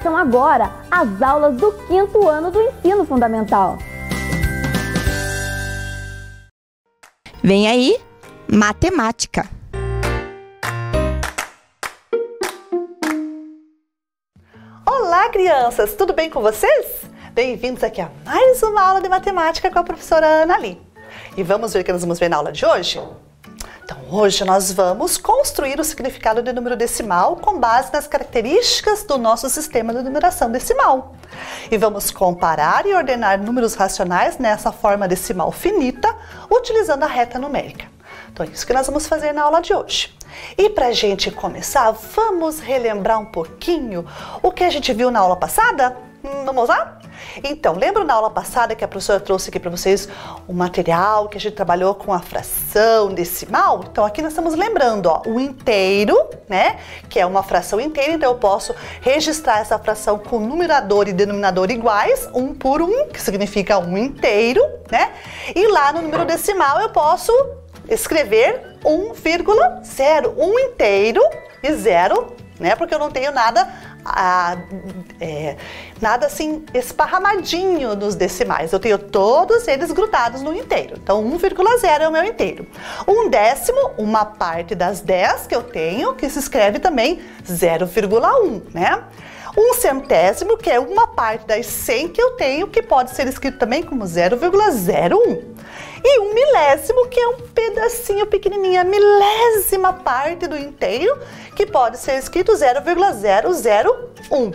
Começam agora as aulas do 5º ano do ensino fundamental. Vem aí, matemática. Olá, crianças! Tudo bem com vocês? Bem-vindos aqui a mais uma aula de matemática com a professora Ana Li. E vamos ver o que nós vamos ver na aula de hoje? Então, hoje nós vamos construir o significado de número decimal com base nas características do nosso sistema de numeração decimal. E vamos comparar e ordenar números racionais nessa forma decimal finita, utilizando a reta numérica. Então, é isso que nós vamos fazer na aula de hoje. E para a gente começar, vamos relembrar um pouquinho o que a gente viu na aula passada? Vamos lá? Então, lembra na aula passada que a professora trouxe aqui para vocês um material que a gente trabalhou com a fração decimal? Então, aqui nós estamos lembrando, ó, o inteiro, né? Que é uma fração inteira, então eu posso registrar essa fração com numerador e denominador iguais, 1 por 1, que significa 1 inteiro, né? E lá no número decimal eu posso escrever 1,0, 1 inteiro e 0, né? Porque eu não tenho nada assim esparramadinho nos decimais. Eu tenho todos eles grudados no inteiro. Então 1,0 é o meu inteiro. 1/10, uma parte das 10 que eu tenho, que se escreve também 0,1, né? 1/100, que é uma parte das 100 que eu tenho, que pode ser escrito também como 0,01. E 1 milésimo, que é um pedacinho pequenininho, a milésima parte do inteiro, que pode ser escrito 0,001.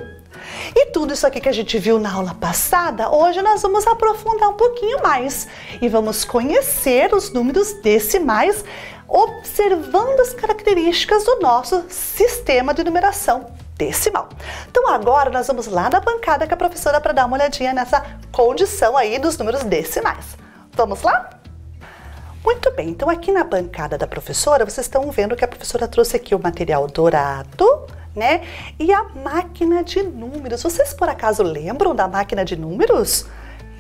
E tudo isso aqui que a gente viu na aula passada, hoje nós vamos aprofundar um pouquinho mais e vamos conhecer os números decimais, observando as características do nosso sistema de numeração decimal. Então agora nós vamos lá na bancada com a professora para dar uma olhadinha nessa condição aí dos números decimais. Vamos lá? Muito bem, então aqui na bancada da professora, vocês estão vendo que a professora trouxe aqui o material dourado, né? E a máquina de números. Vocês por acaso lembram da máquina de números?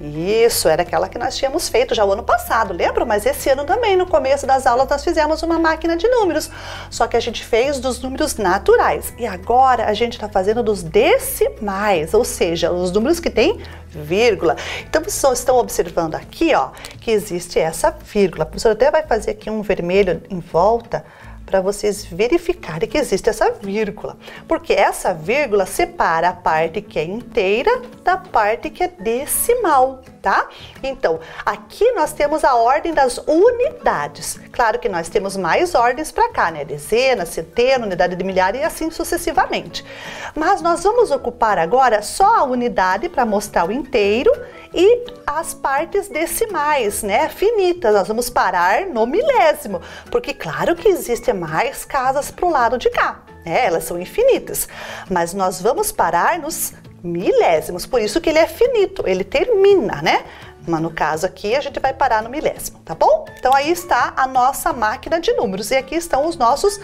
Isso, era aquela que nós tínhamos feito já o ano passado, lembram? Mas esse ano também, no começo das aulas, nós fizemos uma máquina de números. Só que a gente fez dos números naturais. E agora a gente está fazendo dos decimais, ou seja, os números que têm vírgula. Então, vocês estão observando aqui, ó, que existe essa vírgula. A professora até vai fazer aqui um vermelho em volta, para vocês verificarem que existe essa vírgula, porque essa vírgula separa a parte que é inteira da parte que é decimal, tá? Então, aqui nós temos a ordem das unidades. Claro que nós temos mais ordens para cá, né? Dezena, centena, unidade de milhar e assim sucessivamente. Mas nós vamos ocupar agora só a unidade para mostrar o inteiro e as partes decimais, né, finitas. Nós vamos parar no milésimo, porque claro que existem mais casas para o lado de cá, né, elas são infinitas, mas nós vamos parar nos milésimos, por isso que ele é finito, ele termina, né, mas no caso aqui a gente vai parar no milésimo, tá bom? Então aí está a nossa máquina de números e aqui estão os nossos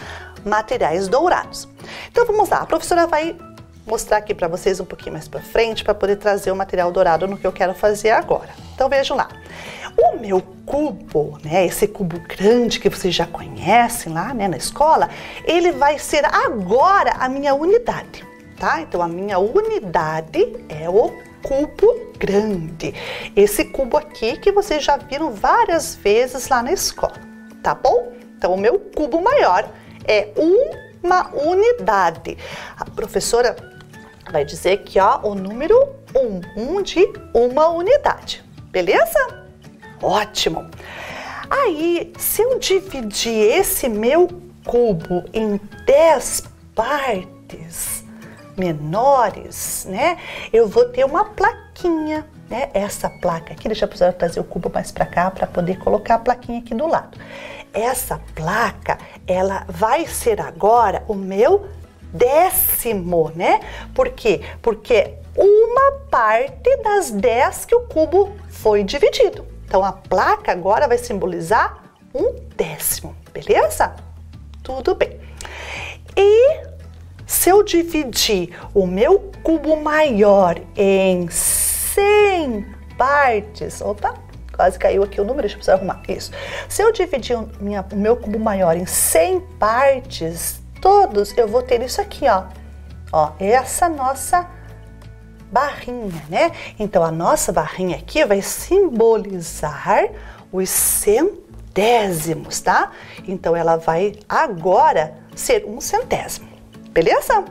materiais dourados. Então vamos lá, a professora vai mostrar aqui para vocês um pouquinho mais para frente para poder trazer o material dourado no que eu quero fazer agora. Então vejam lá, o meu cubo, né, esse cubo grande que vocês já conhecem lá, né, na escola, ele vai ser agora a minha unidade, tá? Então a minha unidade é o cubo grande, esse cubo aqui que vocês já viram várias vezes lá na escola, tá bom? Então o meu cubo maior é uma unidade. A professora vai dizer que, ó, o número 1 de uma unidade, beleza? Ótimo! Aí, se eu dividir esse meu cubo em 10 partes menores, né, eu vou ter uma plaquinha, né? Essa placa aqui, deixa a professora trazer o cubo mais para cá para poder colocar a plaquinha aqui do lado. Essa placa, ela vai ser agora o meu décimo, né? Por quê? Porque uma parte das 10 que o cubo foi dividido. Então, a placa agora vai simbolizar um décimo, beleza? Tudo bem. E se eu dividir o meu cubo maior em 100 partes, opa, quase caiu aqui o número, deixa eu precisar arrumar, isso. Se eu dividir o meu cubo maior em 100 partes, todos, eu vou ter isso aqui, ó. Ó, essa nossa barrinha, né? Então, a nossa barrinha aqui vai simbolizar os centésimos, tá? Então, ela vai agora ser um centésimo, beleza?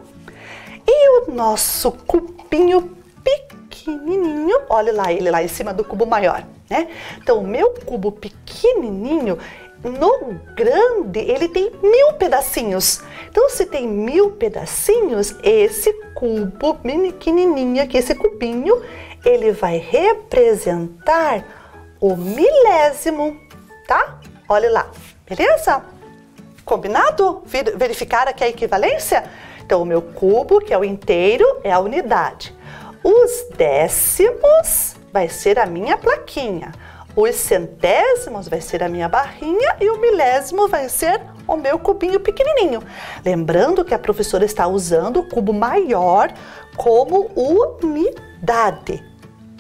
E o nosso cubinho pequenininho, olha lá ele lá em cima do cubo maior, né? Então, o meu cubo pequenininho, no grande, ele tem 1000 pedacinhos. Então, se tem 1000 pedacinhos, esse cubo pequenininho aqui, esse cubinho, ele vai representar o milésimo, tá? Olha lá, beleza? Combinado? Verificar aqui a equivalência? Então, o meu cubo, que é o inteiro, é a unidade. Os décimos vai ser a minha plaquinha. Os centésimos vai ser a minha barrinha e o milésimo vai ser o meu cubinho pequenininho. Lembrando que a professora está usando o cubo maior como unidade.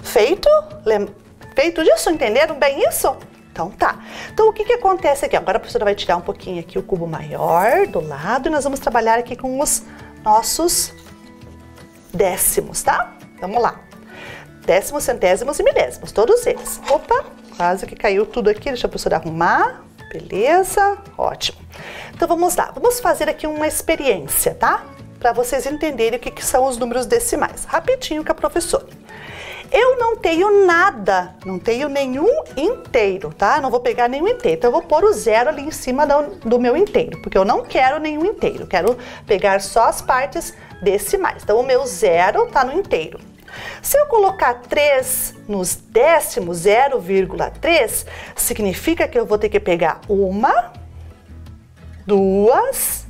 Feito? Feito disso? Entenderam bem isso? Então tá. Então o que acontece aqui? Agora a professora vai tirar um pouquinho aqui o cubo maior do lado e nós vamos trabalhar aqui com os nossos décimos, tá? Vamos lá. Décimos, centésimos e milésimos, todos eles. Opa, quase que caiu tudo aqui, deixa a professora arrumar. Beleza, ótimo. Então vamos lá, vamos fazer aqui uma experiência, tá? Para vocês entenderem o que são os números decimais. Rapidinho com a professora. Eu não tenho nada, não tenho nenhum inteiro, tá? Não vou pegar nenhum inteiro, então eu vou pôr o zero ali em cima do meu inteiro, porque eu não quero nenhum inteiro, quero pegar só as partes decimais. Então o meu zero tá no inteiro. Se eu colocar 3 nos décimos, 0,3, significa que eu vou ter que pegar 1, 2,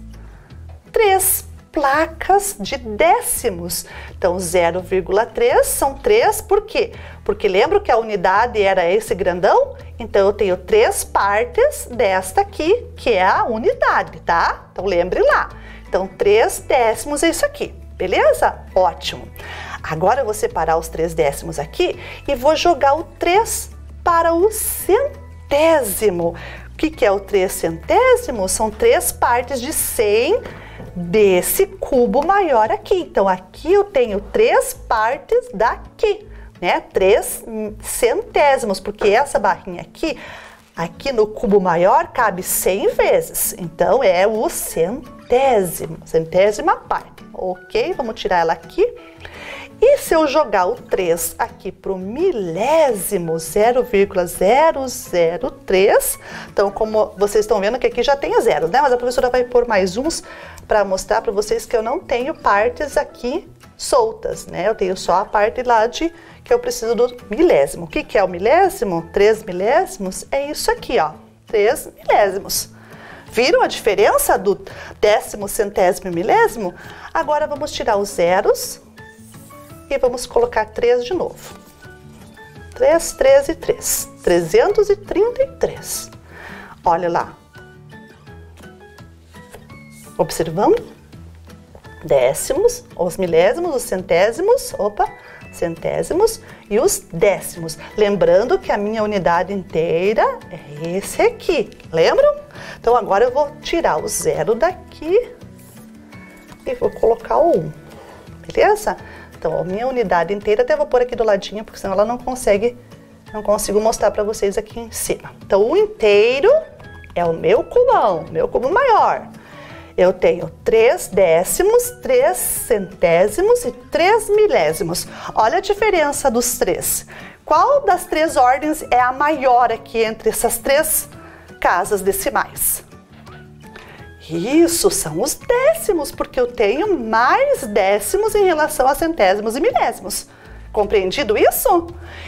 3 placas de décimos. Então, 0,3 são 3, por quê? Porque lembra que a unidade era esse grandão? Então, eu tenho 3 partes desta aqui, que é a unidade, tá? Então, lembre lá. Então, 3 décimos é isso aqui, beleza? Ótimo. Agora, eu vou separar os 3 décimos aqui e vou jogar o 3 para o centésimo. O que é o 3 centésimo? São 3 partes de 100 desse cubo maior aqui. Então, aqui eu tenho 3 partes daqui, né? 3 centésimos, porque essa barrinha aqui no cubo maior cabe 100 vezes. Então, é o centésimo, centésima parte. Ok? Vamos tirar ela aqui. E se eu jogar o 3 aqui para o milésimo, 0,003, então como vocês estão vendo que aqui já tem zeros, né? Mas a professora vai pôr mais uns para mostrar para vocês que eu não tenho partes aqui soltas, né? Eu tenho só a parte lá que eu preciso do milésimo. O que é o milésimo? 3 milésimos é isso aqui, ó, 3 milésimos. Viram a diferença do décimo, centésimo e milésimo? Agora vamos tirar os zeros. E vamos colocar 3 de novo. 3, 3 e 3. 333. Olha lá. Observando? Décimos, os milésimos, os centésimos, centésimos e os décimos. Lembrando que a minha unidade inteira é esse aqui. Lembram? Então, agora eu vou tirar o 0 daqui e vou colocar o 1. Beleza? Então, a minha unidade inteira, até vou pôr aqui do ladinho, porque senão ela não consigo mostrar para vocês aqui em cima. Então, o inteiro é o meu cubão, meu cubo maior. Eu tenho 3 décimos, 3 centésimos e 3 milésimos. Olha a diferença dos 3. Qual das 3 ordens é a maior aqui entre essas 3 casas decimais? Isso, são os décimos, porque eu tenho mais décimos em relação a centésimos e milésimos. Compreendido isso?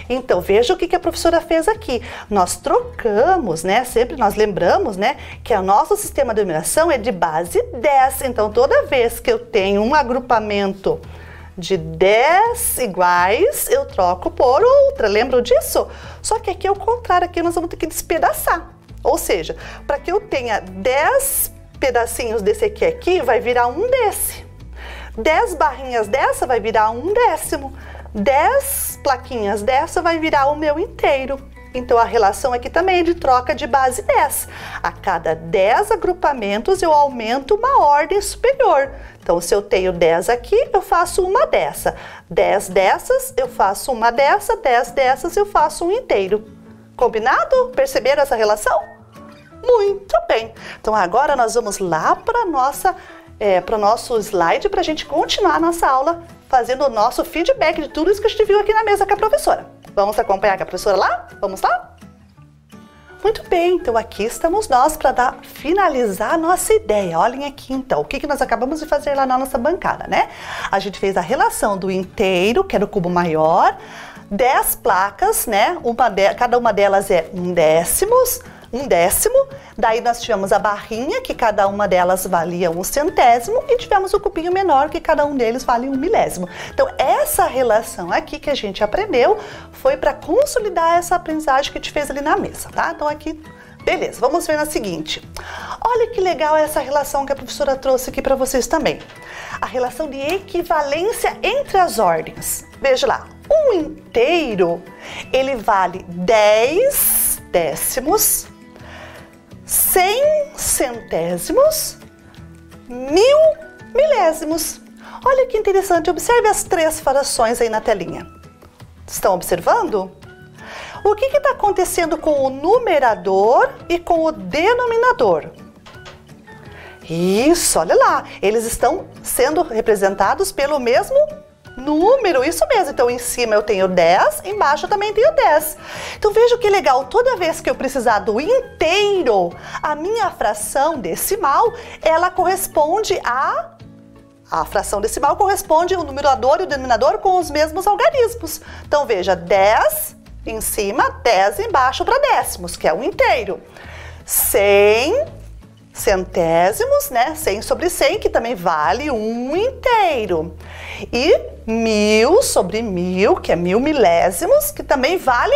Então, veja o que a professora fez aqui. Nós trocamos, né? Sempre nós lembramos, né? Que o nosso sistema de numeração é de base 10. Então, toda vez que eu tenho um agrupamento de 10 iguais, eu troco por outra. Lembram disso? Só que aqui é o contrário. Aqui nós vamos ter que despedaçar. Ou seja, para que eu tenha 10 pedacinhos desse aqui, vai virar um desse. 10 barrinhas dessa vai virar um décimo. 10 plaquinhas dessa vai virar o meu inteiro. Então, a relação aqui também é de troca de base 10. A cada 10 agrupamentos, eu aumento uma ordem superior. Então, se eu tenho 10 aqui, eu faço uma dessa. 10 dessas, eu faço uma dessa. 10 dessas, eu faço um inteiro. Combinado? Perceberam essa relação? Muito bem. Então, agora nós vamos lá para o nosso slide para a gente continuar a nossa aula fazendo o nosso feedback de tudo isso que a gente viu aqui na mesa com a professora. Vamos acompanhar com a professora lá? Vamos lá? Muito bem, então aqui estamos nós para finalizar a nossa ideia. Olhem aqui então, o que nós acabamos de fazer lá na nossa bancada, né? A gente fez a relação do inteiro, que era o cubo maior, 10 placas, né? Cada uma delas é um décimo. Daí nós tivemos a barrinha, que cada uma delas valia um centésimo, e tivemos o cubinho menor, que cada um deles vale um milésimo. Então, essa relação aqui que a gente aprendeu foi para consolidar essa aprendizagem que a gente fez ali na mesa, tá? Então, aqui, beleza, vamos ver na seguinte. Olha que legal essa relação que a professora trouxe aqui para vocês também. A relação de equivalência entre as ordens. Veja lá, um inteiro, ele vale 10 décimos, 100 centésimos, 1000 milésimos. Olha que interessante, observe as 3 frações aí na telinha. Estão observando? O que está acontecendo com o numerador e com o denominador? Isso, olha lá, eles estão sendo representados pelo mesmo número, isso mesmo. Então, em cima eu tenho 10, embaixo eu também tenho 10. Então, veja que legal, toda vez que eu precisar do inteiro, a minha fração decimal, ela corresponde a fração decimal corresponde o numerador e o denominador com os mesmos algarismos. Então, veja, 10 em cima, 10 embaixo para décimos, que é um inteiro. 100 centésimos, né? 100 sobre 100, que também vale um inteiro. E 1000 sobre 1000, que é 1000 milésimos, que também vale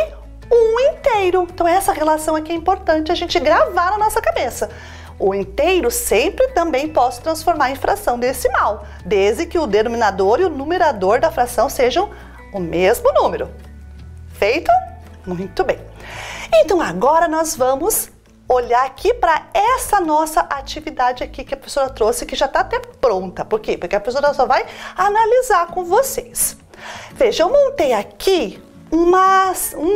um inteiro. Então, essa relação aqui é importante a gente gravar na nossa cabeça. O inteiro sempre também posso transformar em fração decimal, desde que o denominador e o numerador da fração sejam o mesmo número. Feito? Muito bem. Então, agora nós vamos olhar aqui para essa nossa atividade aqui que a professora trouxe, que já está até pronta. Por quê? Porque a professora só vai analisar com vocês. Veja, eu montei aqui um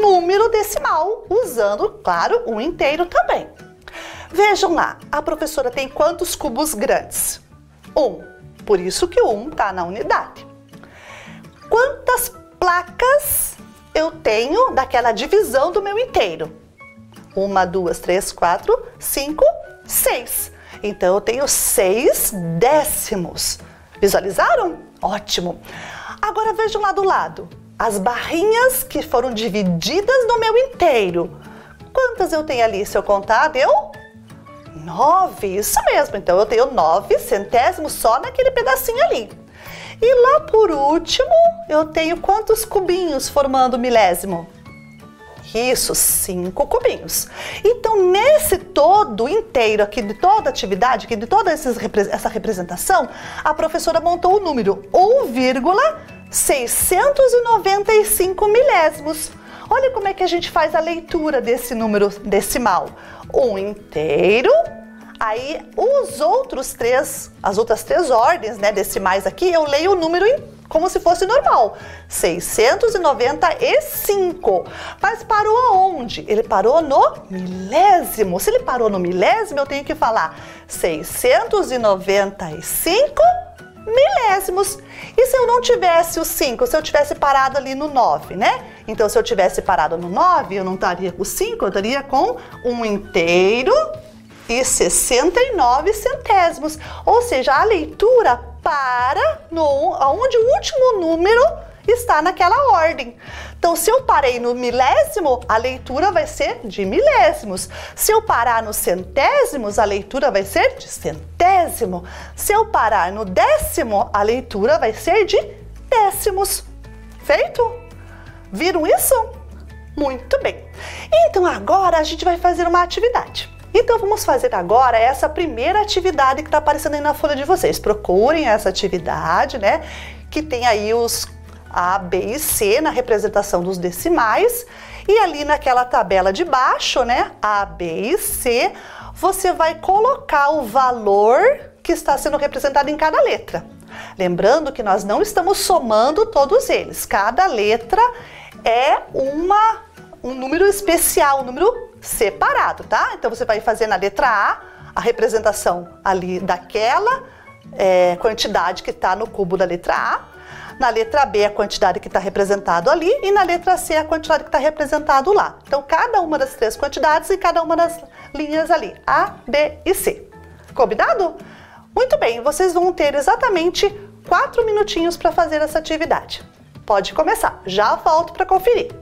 número decimal, usando, claro, um inteiro também. Vejam lá, a professora tem quantos cubos grandes? 1. Por isso que o 1 está na unidade. Quantas placas eu tenho daquela divisão do meu inteiro? 1, 2, 3, 4, 5, 6. Então, eu tenho 6 décimos. Visualizaram? Ótimo. Agora, vejam lá do lado. As barrinhas que foram divididas no meu inteiro. Quantas eu tenho ali? Se eu contar, deu 9. Isso mesmo. Então, eu tenho 9 centésimos só naquele pedacinho ali. E lá por último, eu tenho quantos cubinhos formando o milésimo? Isso, 5 cubinhos. Então, nesse todo inteiro aqui, de toda a atividade, aqui, de toda essa representação, a professora montou o número 1,695 milésimos. Olha como é que a gente faz a leitura desse número decimal. Um inteiro, aí as outras 3 ordens, né, decimais aqui, eu leio o número como se fosse normal, 695. Mas parou aonde? Ele parou no milésimo. Se ele parou no milésimo, eu tenho que falar 695 milésimos. E se eu não tivesse o 5, se eu tivesse parado ali no 9, né? Então, se eu tivesse parado no 9, eu não estaria com 5, eu estaria com um inteiro e 69 centésimos. Ou seja, a leitura para onde o último número está naquela ordem. Então, se eu parei no milésimo, a leitura vai ser de milésimos. Se eu parar nos centésimos, a leitura vai ser de centésimo. Se eu parar no décimo, a leitura vai ser de décimos. Feito? Viram isso? Muito bem. Então, agora a gente vai fazer uma atividade. Então, vamos fazer agora essa primeira atividade que está aparecendo aí na folha de vocês. Procurem essa atividade, né? Que tem aí os A, B e C na representação dos decimais. E ali naquela tabela de baixo, né, A, B e C, você vai colocar o valor que está sendo representado em cada letra. Lembrando que nós não estamos somando todos eles. Cada letra é um número especial, um número separado, tá? Então você vai fazer na letra a representação ali daquela quantidade que está no cubo da letra A. Na letra B, a quantidade que está representado ali, e na letra C, a quantidade que está representado lá. Então, cada uma das 3 quantidades e cada uma das linhas ali, A, B e C. Combinado? Muito bem, vocês vão ter exatamente 4 minutinhos para fazer essa atividade. Pode começar, já volto para conferir.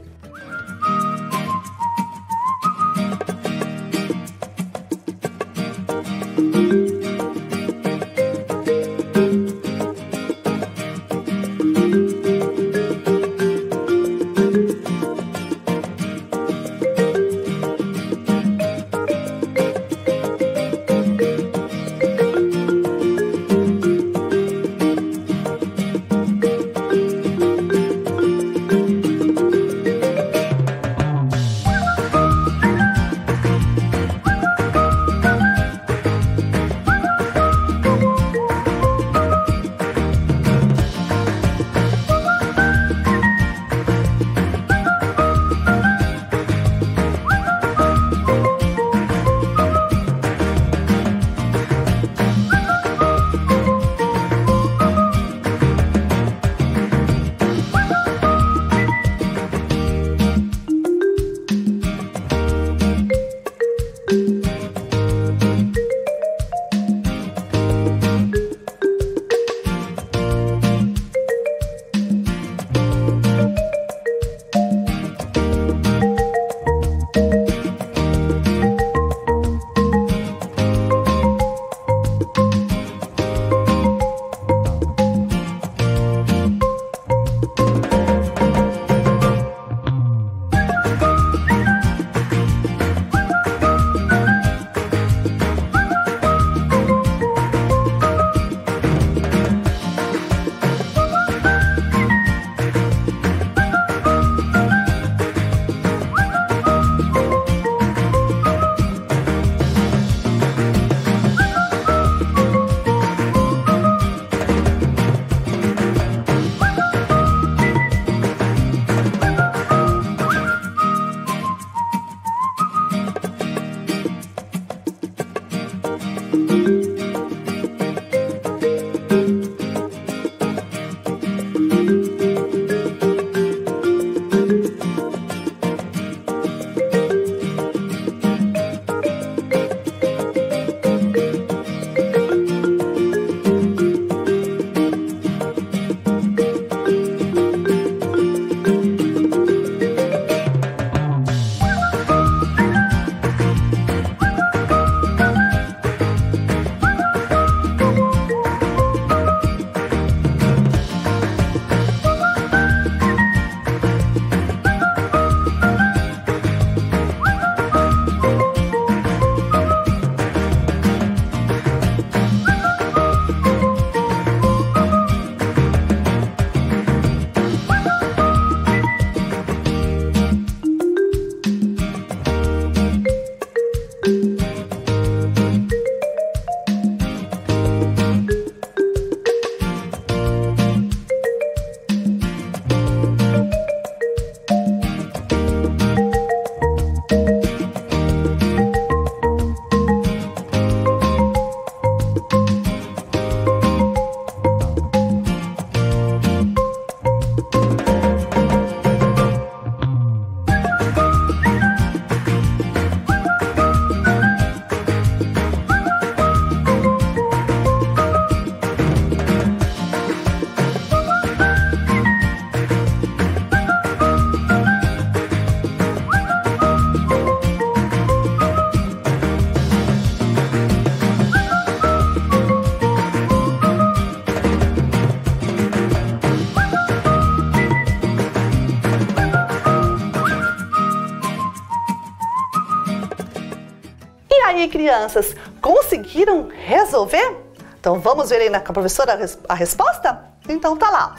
aí, crianças, conseguiram resolver? Então vamos ver aí com a professora a resposta? Então tá lá.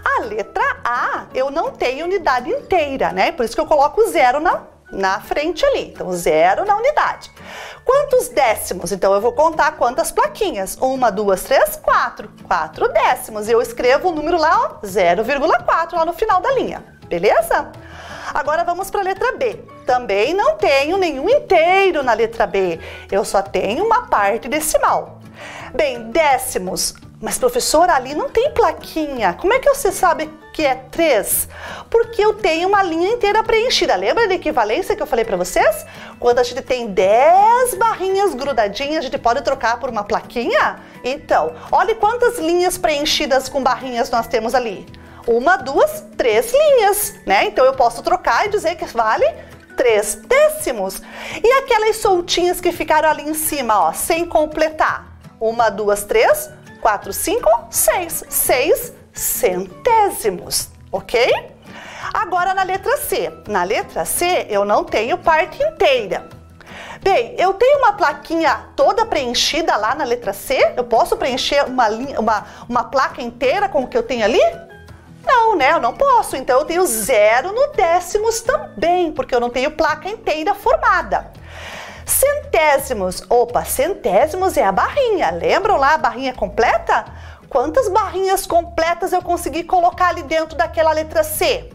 A letra A, eu não tenho unidade inteira, né? Por isso que eu coloco 0 na frente ali. Então, 0 na unidade. Quantos décimos? Então, eu vou contar quantas plaquinhas. 1, 2, 3, 4. 4 décimos. E eu escrevo o número lá, ó, 0,4 lá no final da linha. Beleza? Agora vamos para a letra B. Também não tenho nenhum inteiro na letra B. Eu só tenho uma parte decimal. Bem, décimos. Mas, professora, ali não tem plaquinha. Como é que você sabe que é 3? Porque eu tenho uma linha inteira preenchida. Lembra da equivalência que eu falei para vocês? Quando a gente tem 10 barrinhas grudadinhas, a gente pode trocar por uma plaquinha? Então, olha quantas linhas preenchidas com barrinhas nós temos ali. 1, 2, 3 linhas, né? Então, eu posso trocar e dizer que vale 3 décimos. E aquelas soltinhas que ficaram ali em cima, ó, sem completar. 1, 2, 3, 4, 5, 6. 6 centésimos, ok? Agora na letra C. Na letra C eu não tenho parte inteira. Bem, eu tenho uma plaquinha toda preenchida lá na letra C? Eu posso preencher uma placa inteira com o que eu tenho ali? Não, né? Eu não posso. Então eu tenho 0 no décimos também, porque eu não tenho placa inteira formada. Centésimos. Opa, centésimos é a barrinha. Lembram lá a barrinha completa? Quantas barrinhas completas eu consegui colocar ali dentro daquela letra C?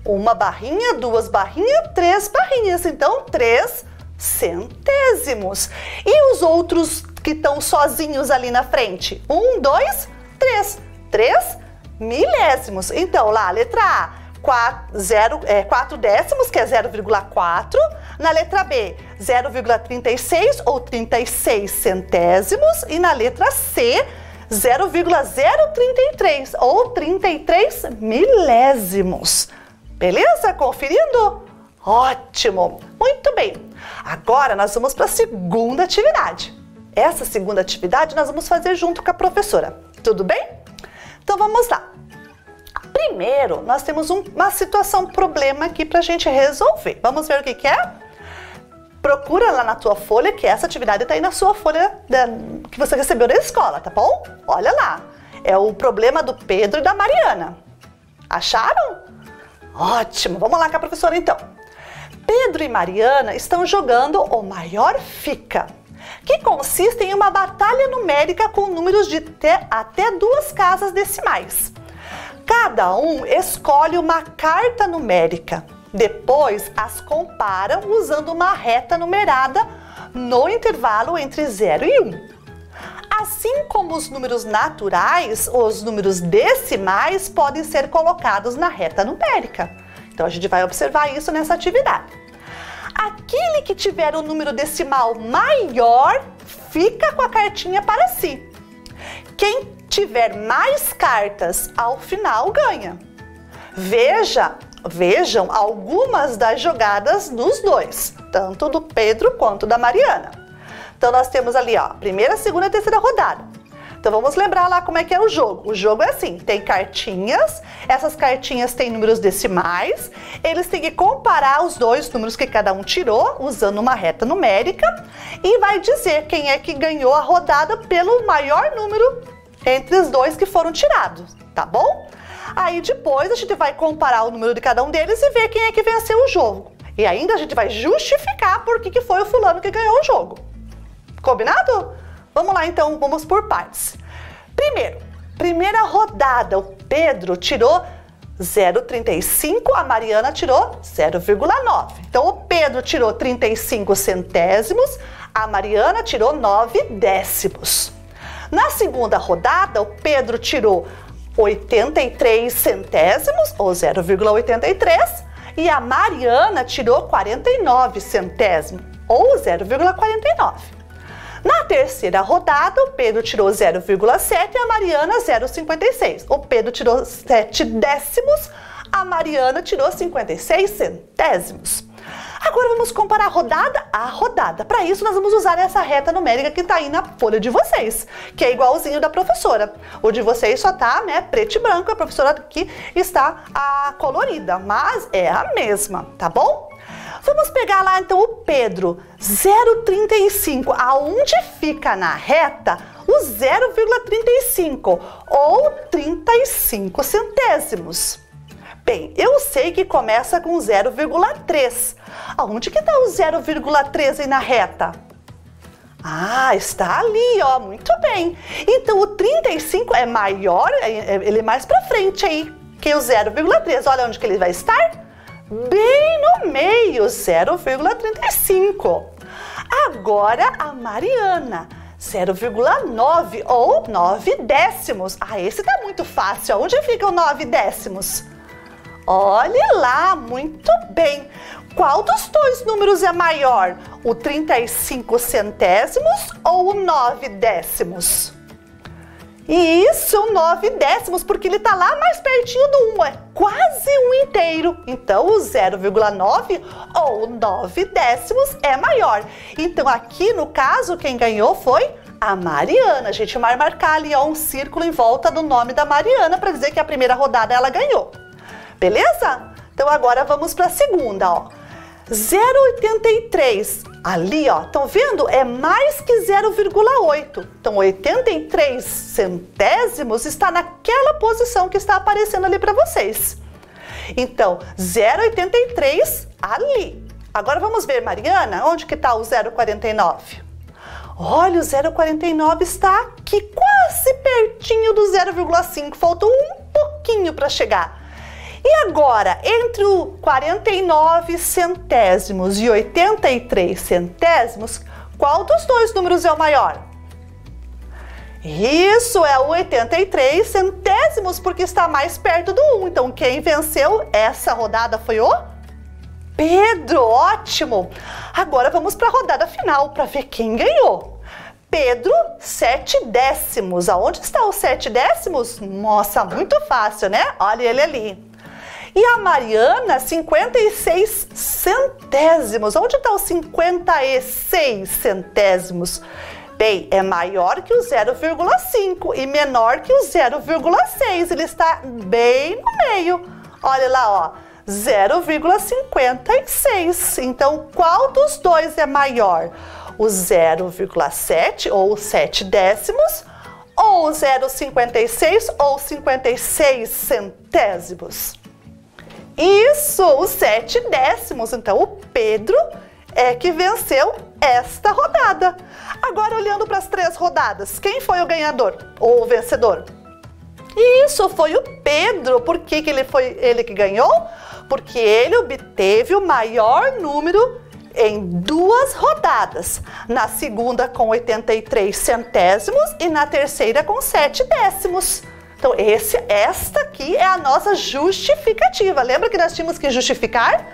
1 barrinha, 2 barrinhas, 3 barrinhas. Então, 3 centésimos. E os outros que estão sozinhos ali na frente? 1, 2, 3. 3 milésimos. Então, lá, letra A. 4 décimos, que é 0,4. Na letra B, 0,36 ou 36 centésimos. E na letra C, 0,033 ou 33 milésimos. Beleza? Conferindo? Ótimo! Muito bem. Agora nós vamos para a segunda atividade. Essa segunda atividade nós vamos fazer junto com a professora. Tudo bem? Então vamos lá. Primeiro, nós temos uma situação, problema aqui para a gente resolver. Vamos ver o que é? Procura lá na tua folha, que essa atividade está aí na sua folha que você recebeu da escola, tá bom? Olha lá. É o problema do Pedro e da Mariana. Acharam? Ótimo. Vamos lá com a professora então. Pedro e Mariana estão jogando o Maior Fica, que consiste em uma batalha numérica com números de até 2 casas decimais. Cada um escolhe uma carta numérica. Depois, as comparam usando uma reta numerada no intervalo entre 0 e 1. Assim como os números naturais, os números decimais podem ser colocados na reta numérica. Então, a gente vai observar isso nessa atividade. Aquele que tiver o número decimal maior fica com a cartinha para si. Quem tiver mais cartas ao final ganha. Vejam algumas das jogadas dos dois, tanto do Pedro quanto da Mariana. Então nós temos ali, ó, primeira, segunda e terceira rodada. Então vamos lembrar lá como é que é o jogo. O jogo é assim, tem cartinhas, essas cartinhas têm números decimais, eles têm que comparar os dois números que cada um tirou, usando uma reta numérica, e vai dizer quem é que ganhou a rodada pelo maior número entre os dois que foram tirados, tá bom? Aí depois a gente vai comparar o número de cada um deles e ver quem é que venceu o jogo. E ainda a gente vai justificar por que foi o fulano que ganhou o jogo. Combinado? Vamos lá então, vamos por partes. Primeira rodada, o Pedro tirou 0,35, a Mariana tirou 0,9. Então o Pedro tirou 35 centésimos, a Mariana tirou 9 décimos. Na segunda rodada, o Pedro tirou 83 centésimos, ou 0,83, e a Mariana tirou 49 centésimos, ou 0,49. Na terceira rodada, o Pedro tirou 0,7 e a Mariana 0,56. O Pedro tirou 7 décimos, a Mariana tirou 56 centésimos. Agora vamos comparar rodada a rodada. Para isso, nós vamos usar essa reta numérica que está aí na folha de vocês, que é igualzinho da professora. O de vocês só tá, né, preto e branco, a professora aqui está colorida, mas é a mesma, tá bom? Vamos pegar lá então o Pedro, 0,35. Aonde fica na reta o 0,35 ou 35 centésimos. Bem, eu sei que começa com 0,3. Aonde que está o 0,3 aí na reta? Ah, está ali, ó, muito bem. Então, o 35 é maior, ele é mais para frente aí que o 0,3. Olha onde que ele vai estar? Bem no meio, 0,35. Agora, a Mariana, 0,9 ou 9 décimos. Ah, esse tá muito fácil. Onde fica o 9 décimos? Olhe lá, muito bem. Qual dos dois números é maior? O 35 centésimos ou o 9 décimos? Isso, o 9 décimos, porque ele está lá mais pertinho do 1, é quase um inteiro. Então, o 0,9 ou 9 décimos é maior. Então, aqui no caso, quem ganhou foi a Mariana. A gente vai marcar ali ó, um círculo em volta do nome da Mariana para dizer que a primeira rodada ela ganhou. Beleza? Então, agora vamos para a segunda, ó. 0,83, ali ó, estão vendo? É mais que 0,8. Então, 83 centésimos está naquela posição que está aparecendo ali para vocês. Então, 0,83 ali. Agora vamos ver, Mariana, onde que está o 0,49? Olha, o 0,49 está aqui, quase pertinho do 0,5. Faltou um pouquinho para chegar. E agora, entre o 49 centésimos e 83 centésimos, qual dos dois números é o maior? Isso, é o 83 centésimos, porque está mais perto do 1. Então, quem venceu essa rodada foi o Pedro. Ótimo! Agora vamos para a rodada final, para ver quem ganhou. Pedro, 7 décimos. Aonde está o 7 décimos? Nossa, muito fácil, né? Olha ele ali. E a Mariana, 56 centésimos. Onde está os 56 centésimos? Bem, é maior que o 0,5 e menor que o 0,6. Ele está bem no meio. Olha lá, ó, 0,56. Então, qual dos dois é maior? O 0,7 ou 7 décimos ou o 0,56 ou 56 centésimos? Isso, os 7 décimos. Então, o Pedro é que venceu esta rodada. Agora, olhando para as 3 rodadas, quem foi o ganhador ou o vencedor? Isso, foi o Pedro. Por que ele foi ele que ganhou? Porque ele obteve o maior número em 2 rodadas. Na segunda com 83 centésimos e na terceira com 7 décimos. Então, esta aqui é a nossa justificativa. Lembra que nós tínhamos que justificar?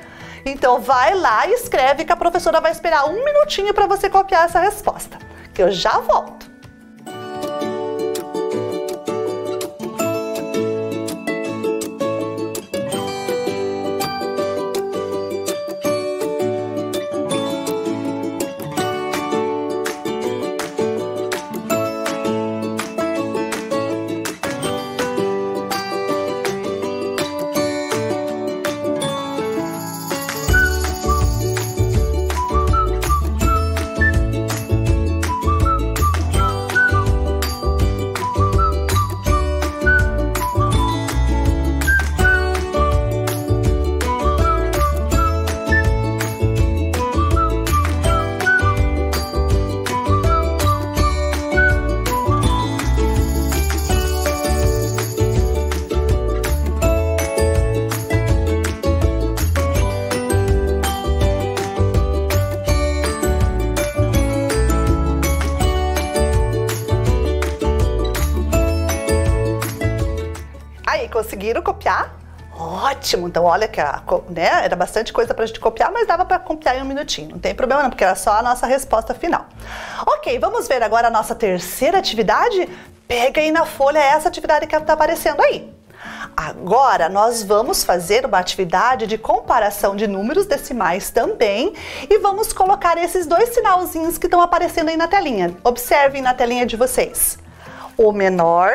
Então, vai lá e escreve que a professora vai esperar um minutinho para você copiar essa resposta, que eu já volto. Conseguiram copiar? Ótimo! Então, olha que era bastante coisa para a gente copiar, mas dava para copiar em um minutinho. Não tem problema não, porque era só a nossa resposta final. Ok, vamos ver agora a nossa terceira atividade? Pega aí na folha essa atividade que está aparecendo aí. Agora, nós vamos fazer uma atividade de comparação de números decimais também e vamos colocar esses 2 sinalzinhos que estão aparecendo aí na telinha. Observem na telinha de vocês. O menor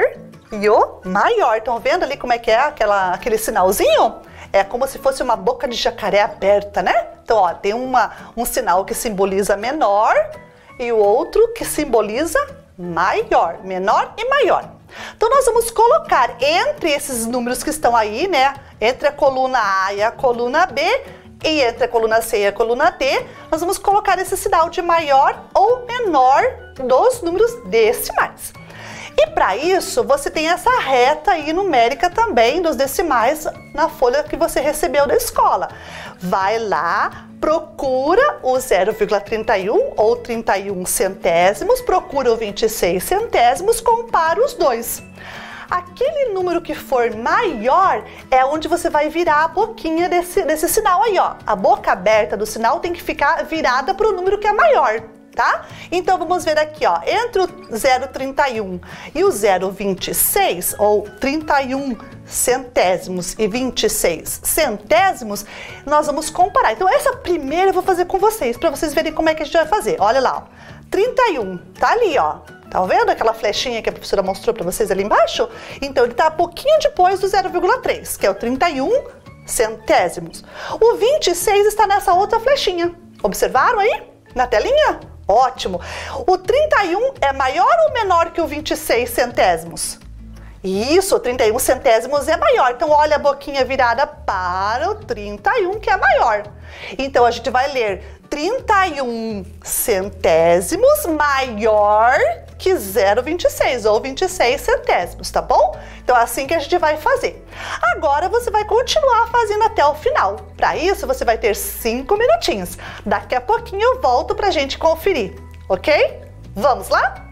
e o maior. Estão vendo ali como é que é aquele sinalzinho? É como se fosse uma boca de jacaré aberta, né? Então, ó, tem um sinal que simboliza menor e o outro que simboliza maior, menor e maior. Então, nós vamos colocar entre esses números que estão aí, né? Entre a coluna A e a coluna B, e entre a coluna C e a coluna D, nós vamos colocar esse sinal de maior ou menor dos números decimais. E para isso, você tem essa reta aí numérica também dos decimais na folha que você recebeu da escola. Vai lá, procura o 0,31 ou 31 centésimos, procura o 26 centésimos, compara os dois. Aquele número que for maior é onde você vai virar a boquinha desse sinal aí, ó. A boca aberta do sinal tem que ficar virada para o número que é maior, tá? Então, vamos ver aqui, ó. Entre o 0,31 e o 0,26, ou 31 centésimos e 26 centésimos, nós vamos comparar. Então, essa primeira eu vou fazer com vocês, para vocês verem como é que a gente vai fazer. Olha lá, ó. 31, tá ali, ó. Tá vendo aquela flechinha que a professora mostrou para vocês ali embaixo? Então, ele tá um pouquinho depois do 0,3, que é o 31 centésimos. O 26 está nessa outra flechinha. Observaram aí? Na telinha? Ótimo! O 31 é maior ou menor que o 26 centésimos? Isso, o 31 centésimos é maior. Então, olha a boquinha virada para o 31, que é maior. Então, a gente vai ler 31 centésimos maior que 0,26 ou 26 centésimos, tá bom? Então, é assim que a gente vai fazer. Agora, você vai continuar fazendo até o final. Para isso, você vai ter 5 minutinhos. Daqui a pouquinho eu volto pra gente conferir, ok? Vamos lá?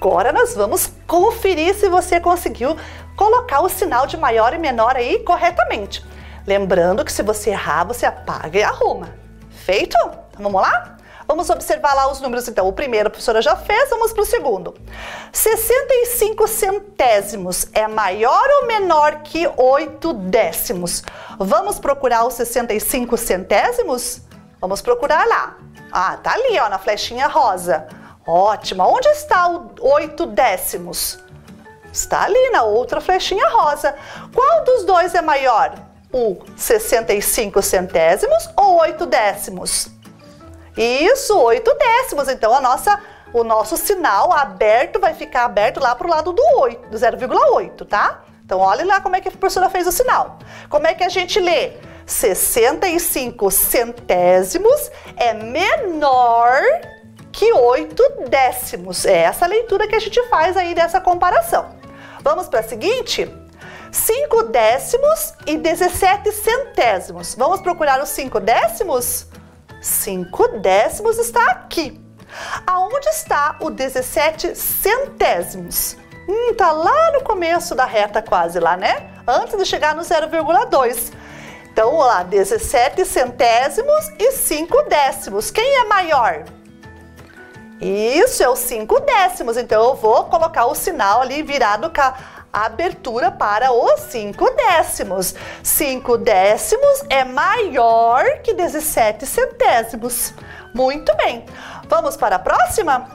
Agora nós vamos conferir se você conseguiu colocar o sinal de maior e menor aí corretamente. Lembrando que se você errar, você apaga e arruma. Feito? Então vamos lá? Vamos observar lá os números então. O primeiro a professora já fez, vamos para o segundo. 65 centésimos é maior ou menor que 8 décimos? Vamos procurar os 65 centésimos? Vamos procurar lá. Ah, tá ali, ó, na flechinha rosa. Ótimo. Onde está o 8 décimos? Está ali na outra flechinha rosa. Qual dos dois é maior? O 65 centésimos ou 8 décimos? Isso, 8 décimos. Então, o nosso sinal aberto vai ficar aberto lá para o lado do 8, do 0,8, tá? Então, olha lá como é que a professora fez o sinal. Como é que a gente lê? 65 centésimos é menor que 8 décimos. É essa leitura que a gente faz aí dessa comparação. Vamos para a seguinte? 5 décimos e 17 centésimos. Vamos procurar os 5 décimos? 5 décimos está aqui. Aonde está o 17 centésimos? Tá lá no começo da reta quase lá, né? Antes de chegar no 0,2. Então, olha lá, 17 centésimos e 5 décimos. Quem é maior? Isso, é os 5 décimos. Então, eu vou colocar o sinal ali virado com a abertura para os 5 décimos. 5 décimos é maior que 17 centésimos. Muito bem. Vamos para a próxima?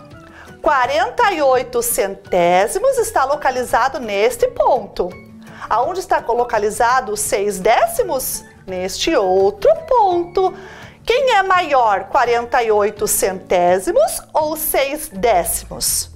48 centésimos está localizado neste ponto. Aonde está localizado os 6 décimos? Neste outro ponto. Quem é maior, 48 centésimos ou 6 décimos?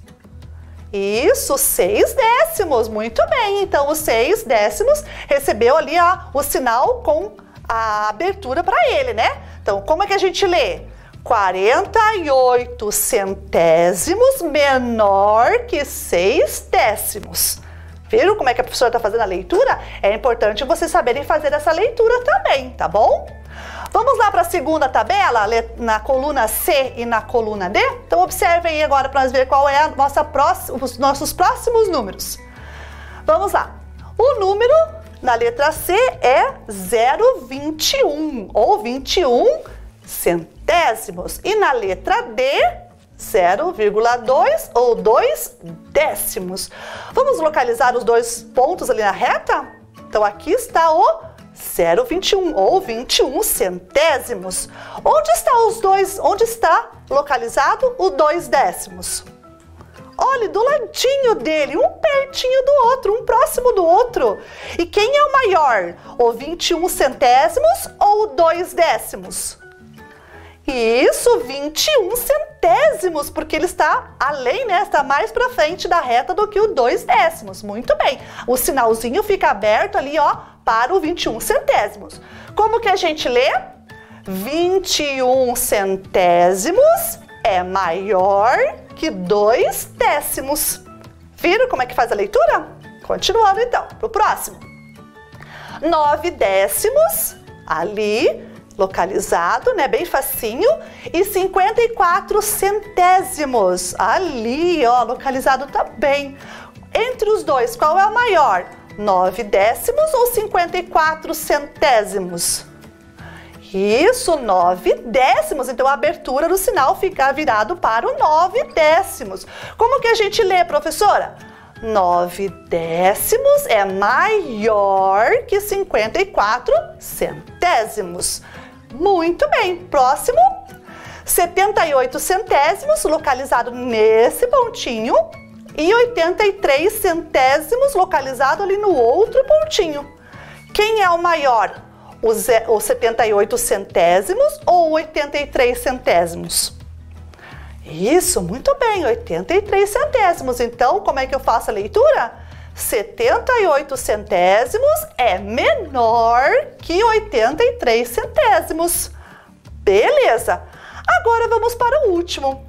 Isso, 6 décimos, muito bem. Então, os 6 décimos recebeu ali o sinal com a abertura para ele, né? Então, como é que a gente lê? 48 centésimos menor que 6 décimos. Viram como é que a professora está fazendo a leitura? É importante vocês saberem fazer essa leitura também, tá bom? Vamos lá para a segunda tabela, na coluna C e na coluna D? Então, observem aí agora para nós ver qual é os nossos próximos números. Vamos lá. O número na letra C é 0,21 ou 21 centésimos. E na letra D, 0,2 ou 2 décimos. Vamos localizar os dois pontos ali na reta? Então, aqui está o 0,21 ou 21 centésimos. Onde está localizado o 2 décimos? Olha, do ladinho dele, um pertinho do outro, um próximo do outro. E quem é o maior? O 21 centésimos ou o 2 décimos? Isso, 21 centésimos, porque ele está além, né? Está mais para frente da reta do que o 2 décimos. Muito bem. O sinalzinho fica aberto ali, ó, para o 21 centésimos. Como que a gente lê? 21 centésimos é maior que 2 décimos. Viram como é que faz a leitura? Continuando então, para o próximo. 9 décimos, ali, localizado, né, bem facinho, e 54 centésimos, ali, ó, localizado também. Entre os dois, qual é o maior? 9 décimos ou 54 centésimos? Isso, 9 décimos. Então, a abertura do sinal fica virado para o 9 décimos. Como que a gente lê, professora? 9 décimos é maior que 54 centésimos. Muito bem. Próximo. 78 centésimos, localizado nesse pontinho. E 83 centésimos, localizado ali no outro pontinho. Quem é o maior? Os 78 centésimos ou 83 centésimos? Isso, muito bem, 83 centésimos. Então, como é que eu faço a leitura? 78 centésimos é menor que 83 centésimos. Beleza. Agora vamos para o último.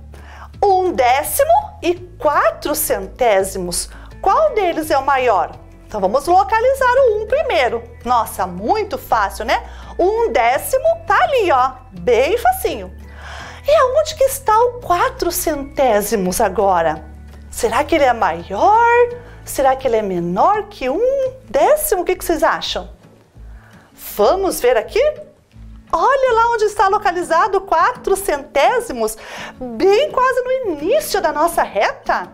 1 décimo e 4 centésimos. Qual deles é o maior? Então, vamos localizar o 1 primeiro. Nossa, muito fácil, né? 1 décimo tá ali, ó, bem facinho. E aonde que está o 4 centésimos agora? Será que ele é maior? Será que ele é menor que 1/10? O que vocês acham? Vamos ver aqui? Olha lá onde está localizado 4 centésimos, bem quase no início da nossa reta.